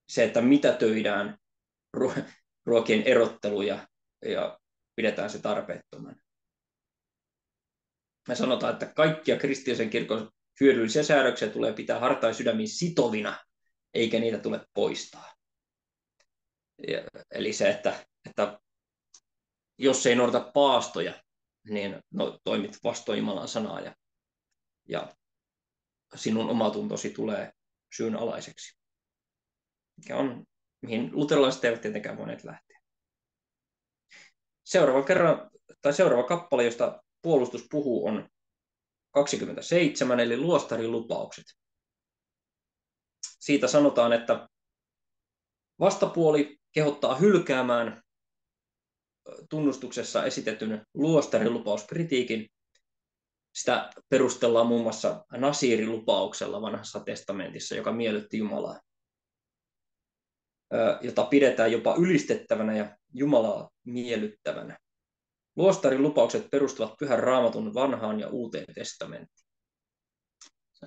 se, että mitä töidään ruokien erottelu ja pidetään se tarpeettomana. Me sanotaan, että kaikkia kristillisen kirkon hyödyllisiä säädöksiä tulee pitää hartain sydämin sitovina, eikä niitä tule poistaa. Eli se, että jos ei noudata paastoja, niin toimit vastoin Jumalan sanaa ja sinun omatuntosi tulee syynalaiseksi. Mihin luterilaiset eivät tietenkään voineet lähteä. Seuraava kappale, josta puolustus puhuu, on 27, eli luostarin lupaukset. Siitä sanotaan, että vastapuoli kehottaa hylkäämään tunnustuksessa esitetyn luostarilupaukritiikin. Sitä perustellaan muun muassa Nasiirilupauksella vanhassa testamentissa, joka miellytti Jumalaa, jota pidetään jopa ylistettävänä ja Jumalaa miellyttävänä. Luostarilupaukset perustuvat Pyhän Raamatun vanhaan ja uuteen testamenttiin.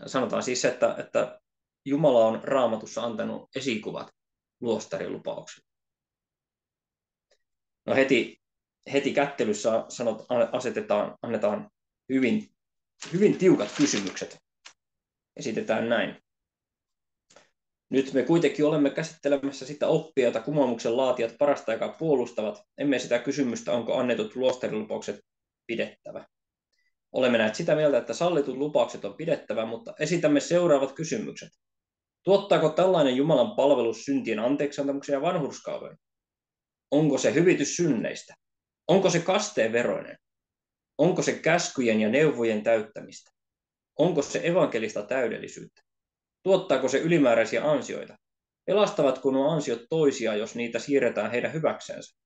Sanotaan siis, että Jumala on Raamatussa antanut esikuvat luostarilupauksille. No heti kättelyssä annetaan hyvin tiukat kysymykset. Esitetään näin. Nyt me kuitenkin olemme käsittelemässä sitä oppia, jota kumoamuksen laatijat parasta aikaa puolustavat, emme sitä kysymystä, onko annetut luostarilupaukset pidettävä. Olemme näet sitä mieltä, että sallitut lupaukset on pidettävä, mutta esitämme seuraavat kysymykset. Tuottaako tällainen Jumalan palvelus syntien anteeksiantamuksen ja vanhurskauden? Onko se hyvitys synneistä? Onko se kasteen veroinen? Onko se käskyjen ja neuvojen täyttämistä? Onko se evankelista täydellisyyttä? Tuottaako se ylimääräisiä ansioita? Pelastavatko nuo ansiot toisia, jos niitä siirretään heidän hyväksensä?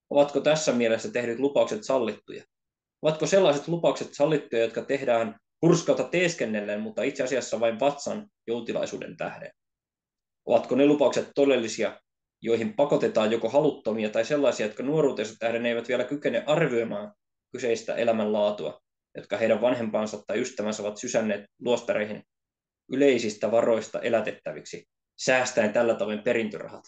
Ovatko tässä mielessä tehdyt lupaukset sallittuja? Ovatko sellaiset lupaukset sallittuja, jotka tehdään hurskautta teeskennellen, mutta itse asiassa vain vatsan joutilaisuuden tähden? Ovatko ne lupaukset todellisia, joihin pakotetaan joko haluttomia tai sellaisia, jotka nuoruutensa tähden eivät vielä kykene arvioimaan kyseistä elämänlaatua, jotka heidän vanhempansa tai ystävänsä ovat sysänneet luostareihin yleisistä varoista elätettäviksi, säästäen tällä tavoin perintörahat?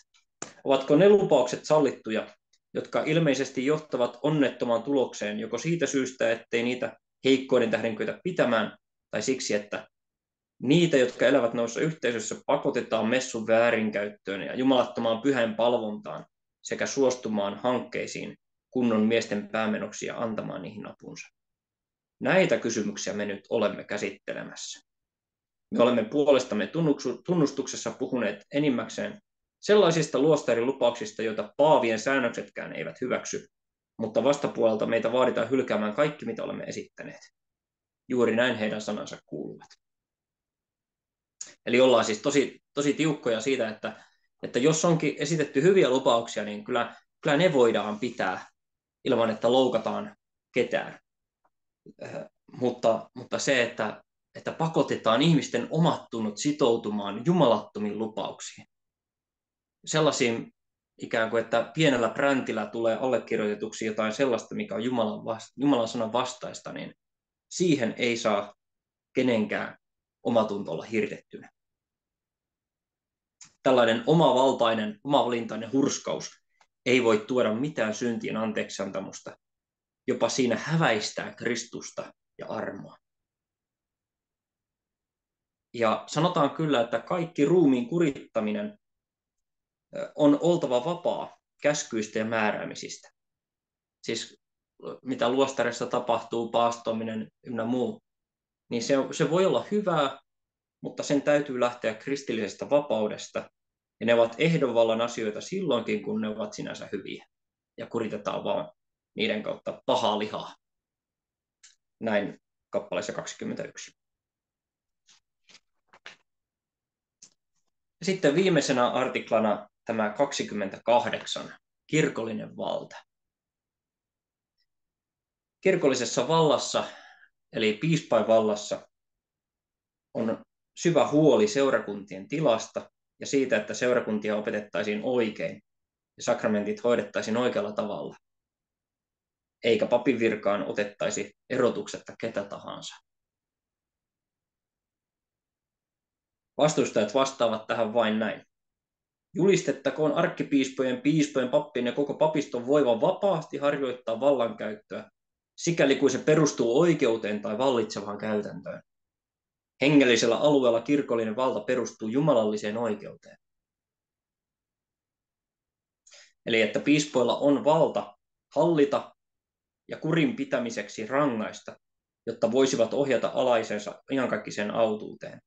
Ovatko ne lupaukset sallittuja, jotka ilmeisesti johtavat onnettomaan tulokseen joko siitä syystä, ettei niitä heikkoiden tähden kyetä pitämään, tai siksi, että niitä, jotka elävät noissa yhteisöissä, pakotetaan messun väärinkäyttöön ja jumalattomaan pyhän palvontaan sekä suostumaan hankkeisiin kunnon miesten päämenoksi ja antamaan niihin apunsa? Näitä kysymyksiä me nyt olemme käsittelemässä. Me olemme puolestamme tunnustuksessa puhuneet enimmäkseen sellaisista luostarilupauksista, joita paavien säännöksetkään eivät hyväksy, mutta vastapuolelta meitä vaaditaan hylkäämään kaikki, mitä olemme esittäneet. Juuri näin heidän sanansa kuuluvat. Eli ollaan siis tosi tiukkoja siitä, että jos onkin esitetty hyviä lupauksia, niin kyllä ne voidaan pitää ilman, että loukataan ketään. Mutta se, että pakotetaan ihmisten omat tunnot sitoutumaan jumalattomiin lupauksiin, sellaisiin ikään kuin, että pienellä präntillä tulee allekirjoitetuksi jotain sellaista, mikä on Jumalan sanan vastaista, niin siihen ei saa kenenkään omatunto olla hirtettynä. Tällainen omavalintainen hurskaus ei voi tuoda mitään syntien anteeksiantamusta, jopa siinä häväistää Kristusta ja armoa. Ja sanotaan kyllä, että kaikki ruumiin kurittaminen on oltava vapaa käskyistä ja määräämisistä. Siis mitä luostarissa tapahtuu, paastominen ynnä muu, niin se voi olla hyvää, mutta sen täytyy lähteä kristillisestä vapaudesta, ja ne ovat ehdonvallan asioita silloinkin, kun ne ovat sinänsä hyviä, ja kuritetaan vaan niiden kautta pahaa lihaa. Näin kappaleessa 21. Sitten viimeisenä artiklana tämä 28, kirkollinen valta. Kirkollisessa vallassa, eli piispain vallassa, on syvä huoli seurakuntien tilasta ja siitä, että seurakuntia opetettaisiin oikein ja sakramentit hoidettaisiin oikealla tavalla, eikä papin virkaan otettaisi erotuksetta ketä tahansa. Vastustajat vastaavat tähän vain näin. Julistettakoon arkkipiispojen, piispojen, pappien ja koko papiston voivan vapaasti harjoittaa vallankäyttöä, sikäli kuin se perustuu oikeuteen tai vallitsevaan käytäntöön. Hengellisellä alueella kirkollinen valta perustuu jumalalliseen oikeuteen. Eli että piispoilla on valta hallita ja kurin pitämiseksi rangaista, jotta voisivat ohjata alaisensa iankaikkiseen autuuteen.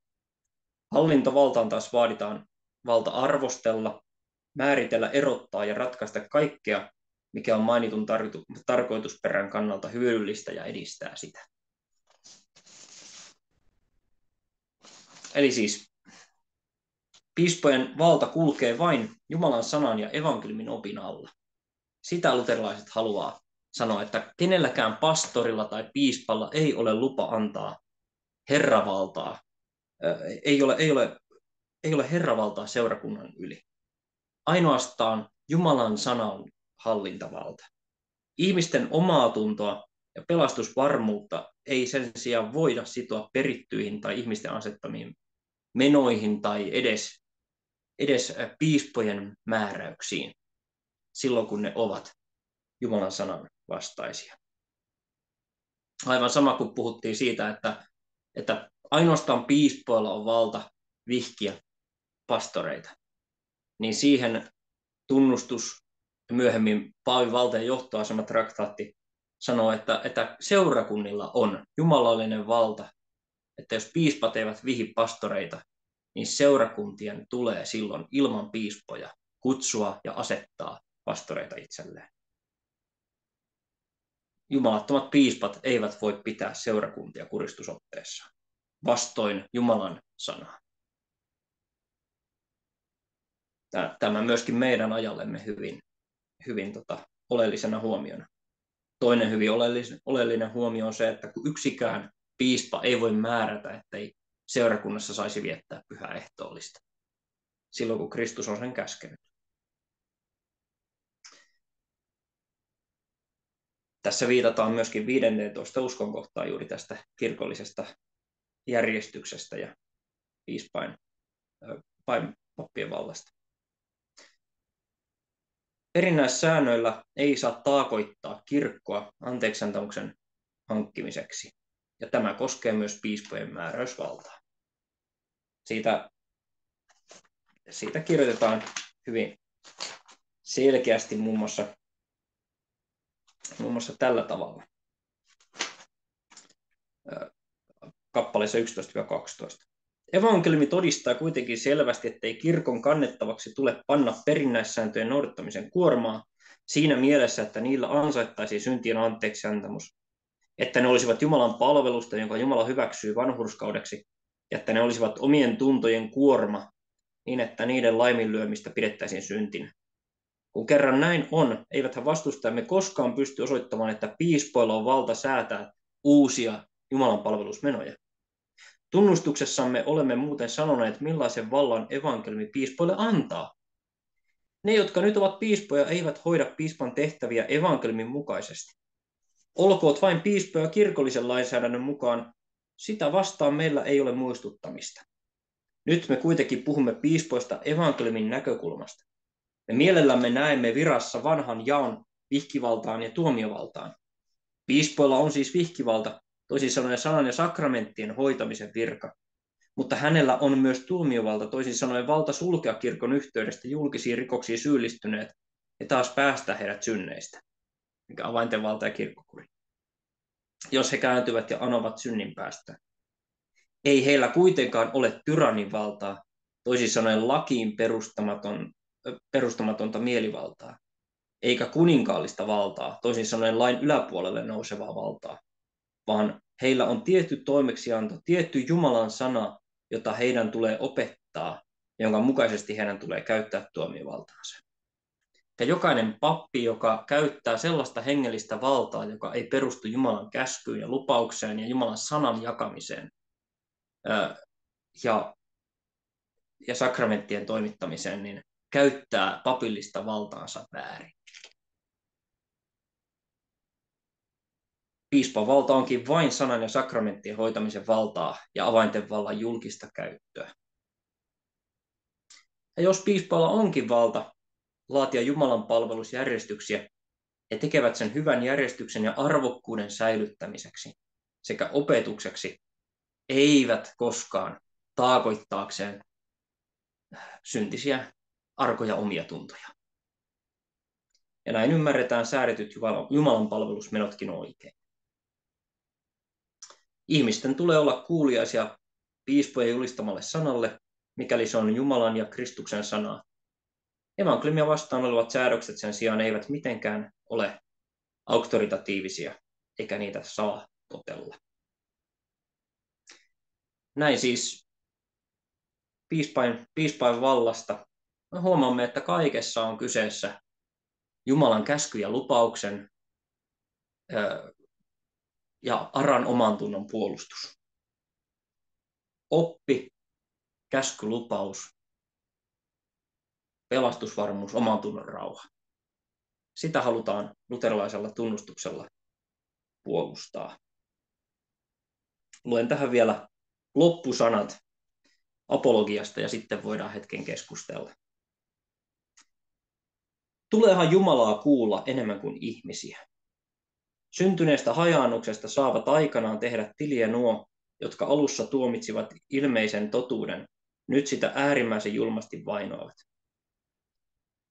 Hallintovaltaan taas vaaditaan valta arvostella, määritellä, erottaa ja ratkaista kaikkea, mikä on mainitun tarkoitusperän kannalta hyödyllistä ja edistää sitä. Eli siis piispojen valta kulkee vain Jumalan sanan ja evankeliumin opin alla. Sitä luterilaiset haluaa sanoa, että kenelläkään pastorilla tai piispalla ei ole lupa antaa herravaltaa. Ei ole herravaltaa seurakunnan yli. Ainoastaan Jumalan sanan hallintavalta. Ihmisten omaa tuntoa ja pelastusvarmuutta ei sen sijaan voida sitoa perittyihin tai ihmisten asettamiin menoihin tai edes piispojen määräyksiin silloin, kun ne ovat Jumalan sanan vastaisia. Aivan sama kuin puhuttiin siitä, että ainoastaan piispoilla on valta vihkiä pastoreita, niin siihen tunnustus ja myöhemmin Paavin valta- ja johtoasema traktaatti sanoo, että seurakunnilla on jumalallinen valta, että jos piispat eivät vihi pastoreita, niin seurakuntien tulee silloin ilman piispoja kutsua ja asettaa pastoreita itselleen. Jumalattomat piispat eivät voi pitää seurakuntia kuristusotteessa vastoin Jumalan sanaa. Tämä myöskin meidän ajallemme hyvin oleellisena huomiona. Toinen hyvin oleellinen huomio on se, että kun yksikään piispa ei voi määrätä, ettei seurakunnassa saisi viettää pyhää ehtoollista, silloin kun Kristus on sen käskenyt. Tässä viitataan myöskin 15 uskonkohtaan juuri tästä kirkollisesta järjestyksestä ja pappien vallasta. Perinnäissäännöillä ei saa taakoittaa kirkkoa anteeksiantamuksen hankkimiseksi, ja tämä koskee myös piispojen määräysvaltaa. Siitä kirjoitetaan hyvin selkeästi muun muassa tällä tavalla. Kappaleessa 11-12. Evankeliumi todistaa kuitenkin selvästi, ettei kirkon kannettavaksi tule panna perinnäissääntöjen noudattamisen kuormaa siinä mielessä, että niillä ansaittaisiin syntien anteeksiantamus, että ne olisivat Jumalan palvelusta, jonka Jumala hyväksyy vanhurskaudeksi, ja että ne olisivat omien tuntojen kuorma, niin että niiden laiminlyömistä pidettäisiin syntinä. Kun kerran näin on, eiväthän vastustajamme koskaan pysty osoittamaan, että piispoilla on valta säätää uusia Jumalan palvelusmenoja. Tunnustuksessamme olemme muuten sanoneet, millaisen vallan evankeliumi piispoille antaa. Ne, jotka nyt ovat piispoja, eivät hoida piispan tehtäviä evankeliumin mukaisesti. Olkoot vain piispoja kirkollisen lainsäädännön mukaan, sitä vastaan meillä ei ole muistuttamista. Nyt me kuitenkin puhumme piispoista evankeliumin näkökulmasta. Me mielellämme näemme virassa vanhan jaon vihkivaltaan ja tuomiovaltaan. Piispoilla on siis vihkivalta, toisin sanoen sanan ja sakramenttien hoitamisen virka. Mutta hänellä on myös tuomiovalta, toisin sanoen valta sulkea kirkon yhteydestä julkisiin rikoksiin syyllistyneet ja taas päästää heidät synneistä, mikä avainten valta ja kirkkokuri, jos he kääntyvät ja anovat synnin päästä. Ei heillä kuitenkaan ole tyrannin valtaa, toisin sanoen lakiin perustamatonta mielivaltaa, eikä kuninkaallista valtaa, toisin sanoen lain yläpuolelle nousevaa valtaa, vaan heillä on tietty toimeksianto, tietty Jumalan sana, jota heidän tulee opettaa, jonka mukaisesti heidän tulee käyttää tuomiovaltaansa. Ja jokainen pappi, joka käyttää sellaista hengellistä valtaa, joka ei perustu Jumalan käskyyn ja lupaukseen ja Jumalan sanan jakamiseen ja sakramenttien toimittamiseen, niin käyttää papillista valtaansa väärin. Piispan valta onkin vain sanan ja sakramenttien hoitamisen valtaa ja avainten vallan julkista käyttöä. Ja jos piispalla onkin valta laatia Jumalan palvelusjärjestyksiä, he tekevät sen hyvän järjestyksen ja arvokkuuden säilyttämiseksi sekä opetukseksi, eivät koskaan taakoittaakseen syntisiä, arkoja omia tuntoja. Ja näin ymmärretään säädetyt Jumalan palvelusmenotkin oikein. Ihmisten tulee olla kuuliaisia piispojen julistamalle sanalle, mikäli se on Jumalan ja Kristuksen sanaa. Evankeliumia vastaan olevat säädökset sen sijaan eivät mitenkään ole auktoritatiivisia, eikä niitä saa totella. Näin siis piispain vallasta. Me huomaamme, että kaikessa on kyseessä Jumalan käsky ja lupauksen ja aran omantunnon puolustus. Oppi, käsky, lupaus, pelastusvarmuus, omantunnon rauha. Sitä halutaan luterilaisella tunnustuksella puolustaa. Luen tähän vielä loppusanat apologiasta ja sitten voidaan hetken keskustella. Tuleehan Jumalaa kuulla enemmän kuin ihmisiä. Syntyneestä hajaannuksesta saavat aikanaan tehdä tiliä nuo, jotka alussa tuomitsivat ilmeisen totuuden, nyt sitä äärimmäisen julmasti vainoavat.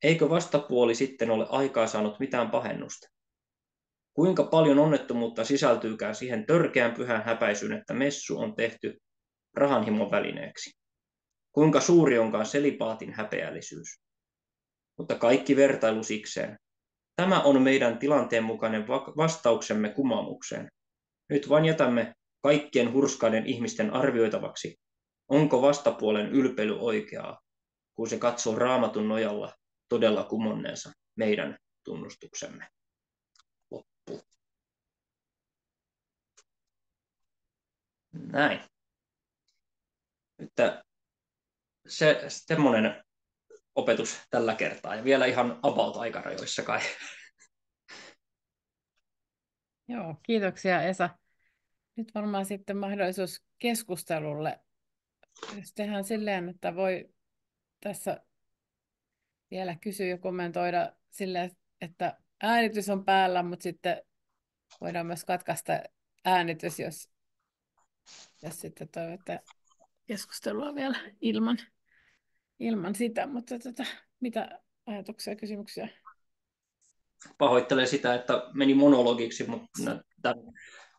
Eikö vastapuoli sitten ole aikaa saanut mitään pahennusta? Kuinka paljon onnettomuutta sisältyykään siihen törkeän pyhän häpäisyyn, että messu on tehty rahanhimon välineeksi? Kuinka suuri onkaan selipaatin häpeällisyys? Mutta kaikki vertailu sikseen. Tämä on meidän tilanteen mukainen vastauksemme kumamukseen. Nyt vain jätämme kaikkien hurskaiden ihmisten arvioitavaksi, onko vastapuolen ylpeily oikeaa, kun se katsoo Raamatun nojalla todella kumonneensa meidän tunnustuksemme loppu. Näin. Että semmoinen opetus tällä kertaa ja vielä ihan about-aikarajoissa kai. Joo, kiitoksia Esa. Nyt varmaan sitten mahdollisuus keskustelulle. Jos tehdään silleen, että voi tässä vielä kysyä ja kommentoida silleen, että äänitys on päällä, mutta sitten voidaan myös katkaista äänitys, jos sitten toivotte keskustelua vielä ilman sitä. Mutta mitä ajatuksia ja kysymyksiä? Pahoittelen sitä, että meni monologiksi, mutta tämän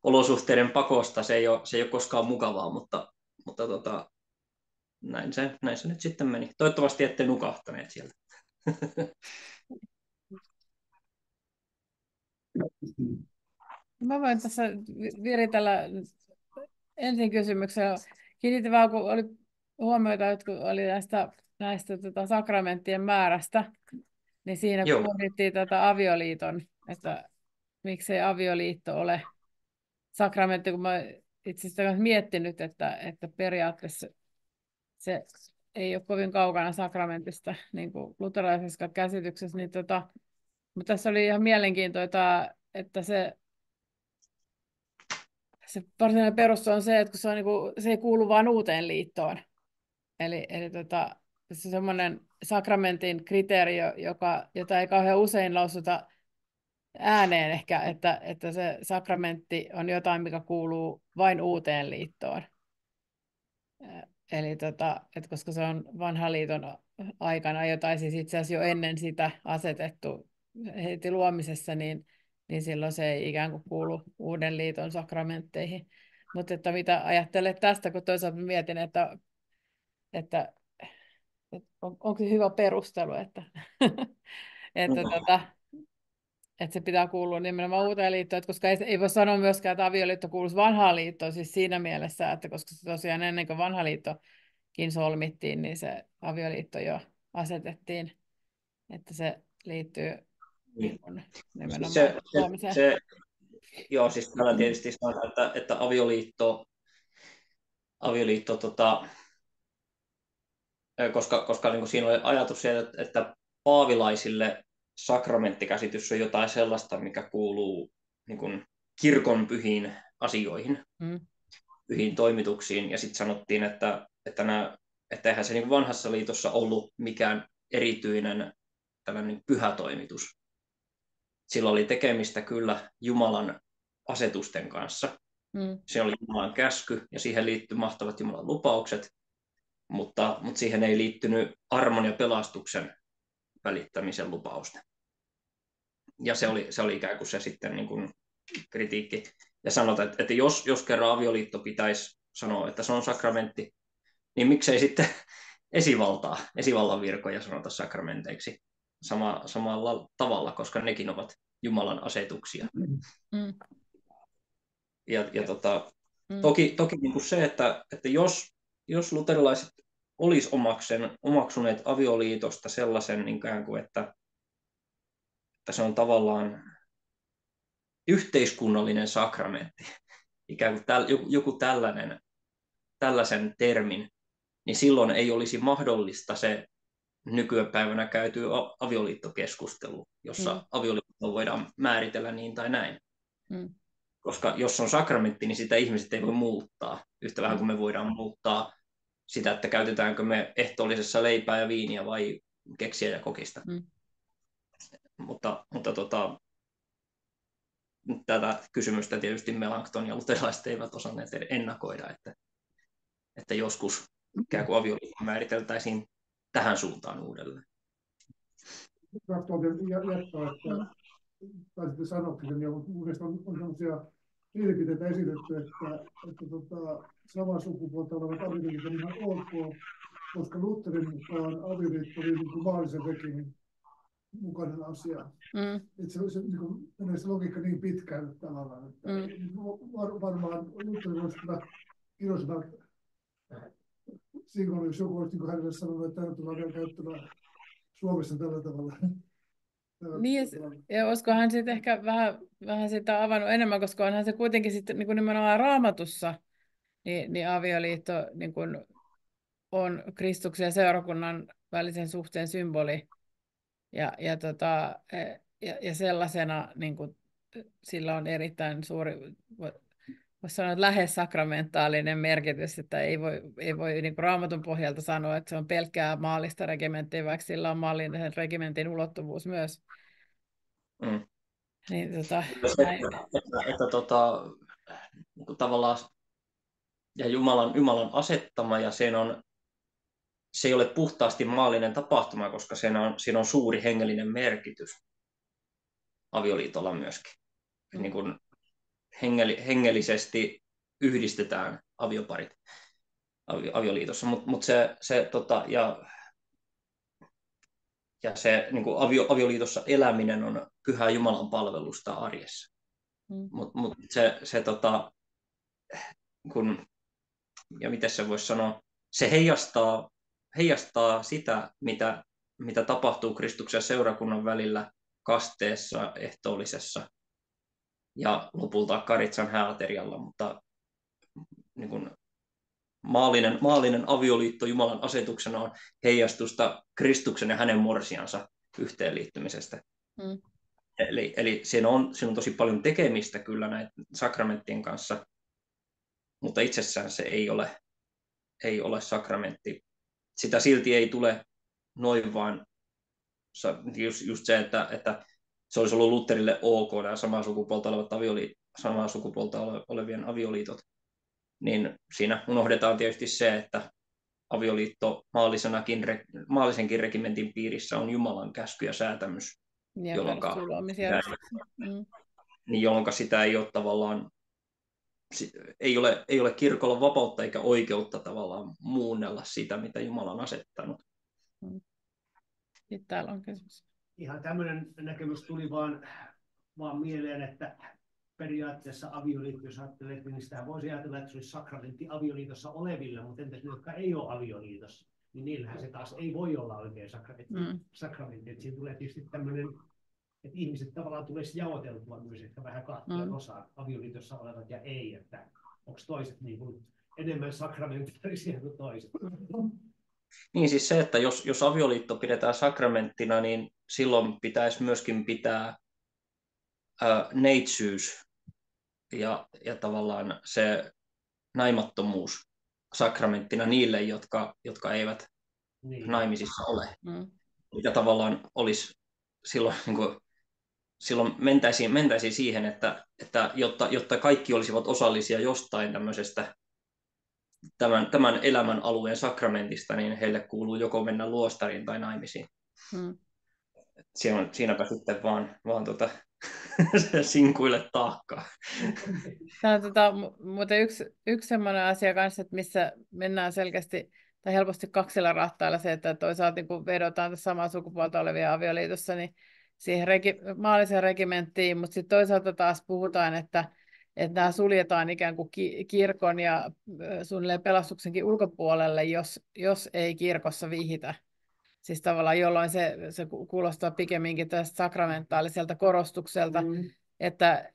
olosuhteiden pakosta se ei ole koskaan mukavaa, mutta näin se nyt sitten meni. Toivottavasti ette nukahtaneet siellä. Mä voin tässä viritellä ensin kysymyksellä. Kiinnitin vaan, kun oli huomioita, jotka oli näistä sakramenttien määrästä, niin siinä Joo. pohdittiin tätä avioliiton, että miksei avioliitto ole sakramentti, kun mä itse asiassa miettinyt, että periaatteessa se ei ole kovin kaukana sakramentista, niin kuin luterilaisessa käsityksessä, niin mutta tässä oli ihan mielenkiintoista, että se varsinainen perusta on se, että kun se, on niin kuin, se ei kuulu vain uuteen liittoon. Eli se on semmoinen sakramentin kriteeri, jota ei kauhean usein lausuta ääneen ehkä, että se sakramentti on jotain, mikä kuuluu vain uuteen liittoon. Eli että koska se on vanhan liiton aikana, jota siis itse asiassa jo ennen sitä asetettu heti luomisessa, niin silloin se ei ikään kuin kuulu uuden liiton sakramentteihin. Mutta että mitä ajattelet tästä, kun toisaalta mietin, että onko se hyvä perustelu, että, että se pitää kuulua nimenomaan uuteen liittoon, koska ei voi sanoa myöskään, että avioliitto kuuluisi vanhaan liittoon, siis siinä mielessä, että koska se tosiaan ennen kuin vanha liittokin solmittiin, niin se avioliitto jo asetettiin, että se liittyy niin kuin nimenomaan luomiseen. Joo, siis täällä tietysti sanotaan, että avioliitto koska niin kuin siinä oli ajatus se, että paavilaisille sakramenttikäsitys on jotain sellaista, mikä kuuluu niin kuin kirkon pyhiin asioihin, pyhiin toimituksiin, ja sitten sanottiin, että eihän se niin vanhassa liitossa ollut mikään erityinen tällainen pyhä toimitus. Sillä oli tekemistä kyllä Jumalan asetusten kanssa. Se oli Jumalan käsky, ja siihen liittyi mahtavat Jumalan lupaukset, mutta siihen ei liittynyt armon ja pelastuksen välittämisen lupausta. Ja se oli ikään kuin se sitten niin kuin kritiikki. Ja sanotaan, että jos kerran avioliitto pitäisi sanoa, että se on sakramentti, niin miksei sitten esivallan virkoja sanota sakramenteiksi samalla tavalla, koska nekin ovat Jumalan asetuksia. Ja toki niin kuin se, että jos luterilaiset olisi omaksuneet avioliitosta sellaisen ikään kuin, että se on tavallaan yhteiskunnallinen sakramentti, ikään kuin joku tällaisen termin, niin silloin ei olisi mahdollista se nykypäivänä käyty avioliittokeskustelu, jossa avioliitto voidaan määritellä niin tai näin. Koska jos on sakramentti, niin sitä ihmiset ei voi muuttaa, yhtä vähän kuin me voidaan muuttaa sitä, että käytetäänkö me ehtoollisessa leipää ja viiniä vai keksiä ja kokista. Mutta tätä kysymystä tietysti Melanchthon ja luterilaiset eivät osanneet ennakoida, että joskus ikään kuin avioliitto määriteltäisiin tähän suuntaan uudelleen. Tahtoa jatkaa, että taisitte sanoakin, ja mun mielestä on sellaisia mielipiteitä esitetty, että samaa sukupuolta olevat avioliitot on ihan ok, koska Lutherin mukaan avioliitto oli niin kuin maallisen rekimin mukainen asia. Että se niin menee se logiikka niin pitkälle tavallaan, että varmaan Luther voisi kyllä iloisena silloin, jos joku olisi niin hänelle sanonut, että tämä tullaan vielä käyttämään Suomessa tällä tavalla. Niin, ja olisiko hän sitten ehkä vähän sitä avannut enemmän, koska onhan se kuitenkin sitten niin kuin nimenomaan Raamatussa, niin avioliitto niin kuin on Kristuksen ja seurakunnan välisen suhteen symboli. Ja sellaisena niin kuin, sillä on erittäin suuri, voisi sanoa, että lähes sakramentaalinen merkitys, että ei voi niin kuin Raamatun pohjalta sanoa, että se on pelkkää maallista regimenttiä, vaikka sillä on maallinen regimentin ulottuvuus myös. Mm. Niin, näin. Niin kuin tavallaan ja Jumalan asettama, ja se ei ole puhtaasti maallinen tapahtuma, koska siinä on suuri hengellinen merkitys avioliitolla myöskin. Niin kuin hengellisesti yhdistetään avioparit avioliitossa, mutta se niin kuin avioliitossa eläminen on pyhää Jumalan palvelusta arjessa. Ja miten se voisi sanoa, se heijastaa sitä, mitä tapahtuu Kristuksen ja seurakunnan välillä kasteessa, ehtoollisessa ja lopulta Karitsan hääaterialla, mutta niin kuin maallinen avioliitto Jumalan asetuksena on heijastusta Kristuksen ja hänen morsiansa yhteenliittymisestä. Eli siinä on tosi paljon tekemistä kyllä näiden sakramenttien kanssa, mutta itsessään se ei ole sakramentti. Sitä silti ei tule noin just se, että se olisi ollut Lutherille ok, nämä samaa sukupuolta olevien avioliitot, niin siinä unohdetaan tietysti se, että avioliitto maallisenkin regimentin piirissä on Jumalan käsky ja säätämys, jolloin sitä ei ole tavallaan, ei ole kirkolla vapautta eikä oikeutta tavallaan muunnella sitä, mitä Jumala on asettanut. Sitten täällä on kysymys. Ihan tämmöinen näkemys tuli vaan mieleen, että periaatteessa avioliitto, jos ajattelee, niin sitä voisi ajatella, että se olisi sakramentti avioliitossa oleville, mutta entäs ne, jotka ei ole avioliitossa, niin niillähän se taas ei voi olla oikein sakramentti. Että siinä tulee tietysti tämmöinen, että ihmiset tavallaan tulisi jaoteltua myös ehkä vähän kahteen osaan, avioliitossa olevat ja ei, että onko toiset niin kuin enemmän sakramentaarisia kuin toiset. Niin siis se, että jos avioliitto pidetään sakramenttina, niin silloin pitäisi myöskin pitää neitsyys ja tavallaan se naimattomuus sakramenttina niille, jotka eivät naimisissa ole. Mikä tavallaan olisi silloin, niin kuin, silloin mentäisiin siihen, että jotta kaikki olisivat osallisia jostain tämmöisestä tämän elämän alueen sakramentista, niin heille kuuluu joko mennä luostariin tai naimisiin. Siinäpä sitten vaan sinkuille taakkaa. Tämä on mutta yksi sellainen asia kanssa, että missä mennään selkeästi tai helposti kaksilla rattailla se, että toisaalta niin kun vedotaan tässä samaa sukupuolta olevia avioliitossa, niin siihen maalliseen regimenttiin, mutta sitten toisaalta taas puhutaan, että nämä suljetaan ikään kuin kirkon ja suunnilleen pelastuksenkin ulkopuolelle, jos ei kirkossa vihitä. Siis tavallaan jolloin se kuulostaa pikemminkin tästä sakramentaaliselta korostukselta, että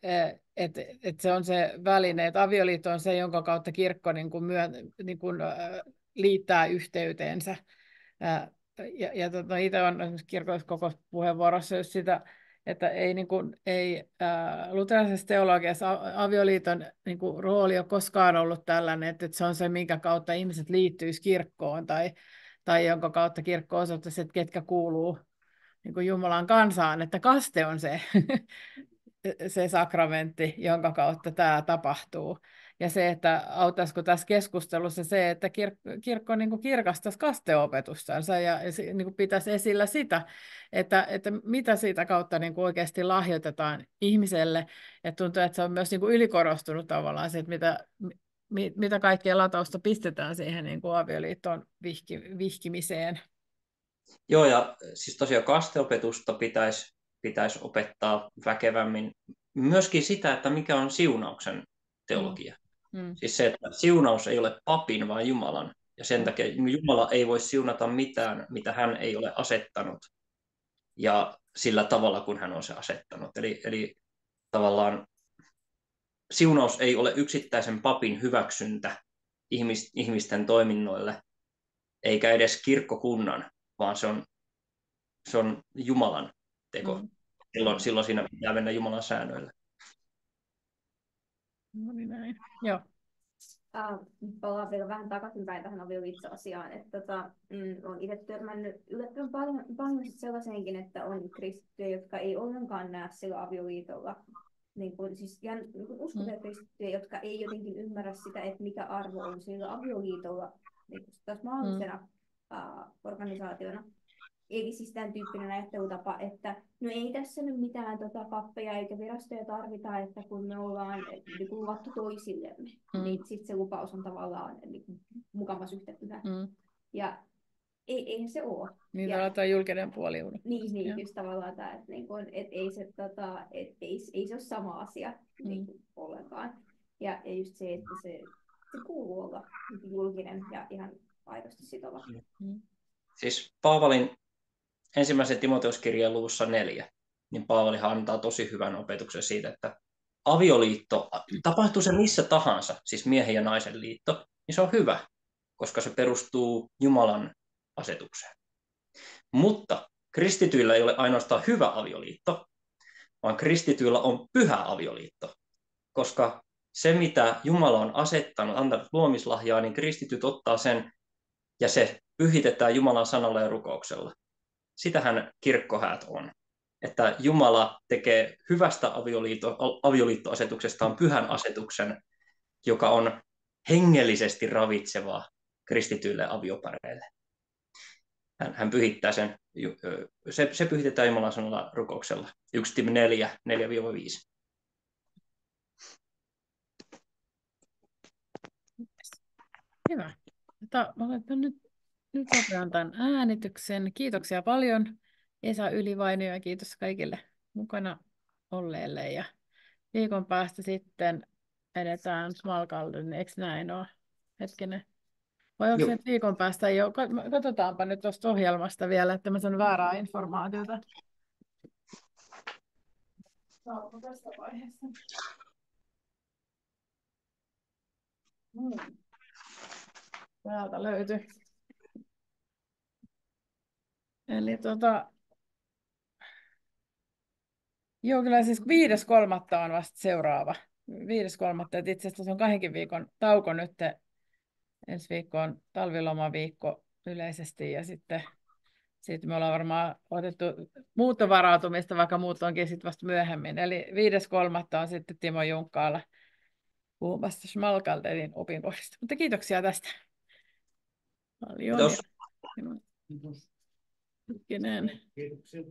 se on se väline, että avioliitto on se, jonka kautta kirkko niin kuin liittää yhteyteensä. Itse olen esimerkiksi kirkolliskokous puheenvuorossa just sitä, että ei luterilaisessa teologiassa avioliiton niin kuin rooli ole koskaan ollut tällainen, että se on se, minkä kautta ihmiset liittyisivät kirkkoon tai jonka kautta kirkko osoittaisi, että ketkä kuuluu niin kuin Jumalan kansaan, että kaste on se sakramentti, jonka kautta tämä tapahtuu. Ja se, että auttaisiko tässä keskustelussa se, että kirkko niin kuin kirkastaisi kasteopetustansa ja niin kuin pitäisi esillä sitä, että mitä siitä kautta niin kuin oikeasti lahjoitetaan ihmiselle. Ja tuntuu, että se on myös niin kuin ylikorostunut tavallaan se, että mitä kaikkea latausta pistetään siihen niin kuin avioliittoon vihkimiseen. Joo, ja siis tosiaan kasteopetusta pitäisi opettaa väkevämmin. Myöskin sitä, että mikä on siunauksen teologia. Siis se, että siunaus ei ole papin, vaan Jumalan. Ja sen takia Jumala ei voi siunata mitään, mitä hän ei ole asettanut ja sillä tavalla, kun hän on se asettanut. Eli tavallaan siunaus ei ole yksittäisen papin hyväksyntä ihmisten toiminnoille, eikä edes kirkkokunnan, vaan se on Jumalan teko. Silloin siinä pitää mennä Jumalan säännöillä. No niin näin. Joo. Palaan vielä vähän takaisinpäin tähän avioliittoasiaan. Olen itse törmännyt yllättävän paljon sellaiseenkin, että on kristittyjä, jotka ei ollenkaan näe sillä avioliitolla. Siis uskovia kristittyjä, jotka ei jotenkin ymmärrä sitä, että mikä arvo on sillä avioliitolla taas mahdollisena organisaationa. Eli siis tämän tyyppinen ajattelutapa, että no ei tässä nyt mitään pappeja eikä virastoja tarvita, että kun me ollaan luvattu toisillemme, niin sitten se lupaus on tavallaan mukavasti yhtä pyhä. Ja eihän se ole. Niin tämä julkinen puoli on. Niin just tavallaan tämä, että ei se ole sama asia ollenkaan. Ja just se, että se kuuluu olla julkinen ja ihan aidosti sitova. Siis Paavalin ensimmäisen Timoteuskirjeen luvussa 4, niin Paavalihan antaa tosi hyvän opetuksen siitä, että avioliitto, tapahtuu se missä tahansa, siis miehen ja naisen liitto, niin se on hyvä, koska se perustuu Jumalan asetukseen. Mutta kristityillä ei ole ainoastaan hyvä avioliitto, vaan kristityillä on pyhä avioliitto, koska se, mitä Jumala on asettanut, antanut luomislahjaa, niin kristityt ottaa sen ja se pyhitetään Jumalan sanalla ja rukouksella. Sitähän kirkkohäät on, että Jumala tekee hyvästä avioliittoasetuksestaan pyhän asetuksen, joka on hengellisesti ravitsevaa kristityille aviopareille. Hän pyhittää sen, se pyhitetään Jumalan sanalla rukouksella. 1 Tim 4, 4-5. Hyvä. Nyt opetan tämän äänityksen. Kiitoksia paljon Esa Ylivainio ja kiitos kaikille mukana olleille. Ja viikon päästä sitten edetään Smalkalden, eikö näin ole? Hetkinen. Vai onko se nyt viikon päästä jo? Katsotaanpa nyt tuosta ohjelmasta vielä, että mä sanon väärää informaatiota. Saanko tästä vaiheessa? Täältä löytyy. Eli joo, kyllä siis 5.3. on vasta seuraava. 5.3. että itse asiassa se on 2 viikon tauko nyt. Ensi viikko on talvilomaviikko yleisesti ja sitten me ollaan varmaan otettu muuttovarautumista, vaikka muut onkin sitten vasta myöhemmin. Eli 5.3. on sitten Timo Junkkaala puhumassa Smalkaldenin opinkohdista. Mutta kiitoksia tästä. Paljon. Kiitos. Kiitos. Hetkinen. Kiitoksia.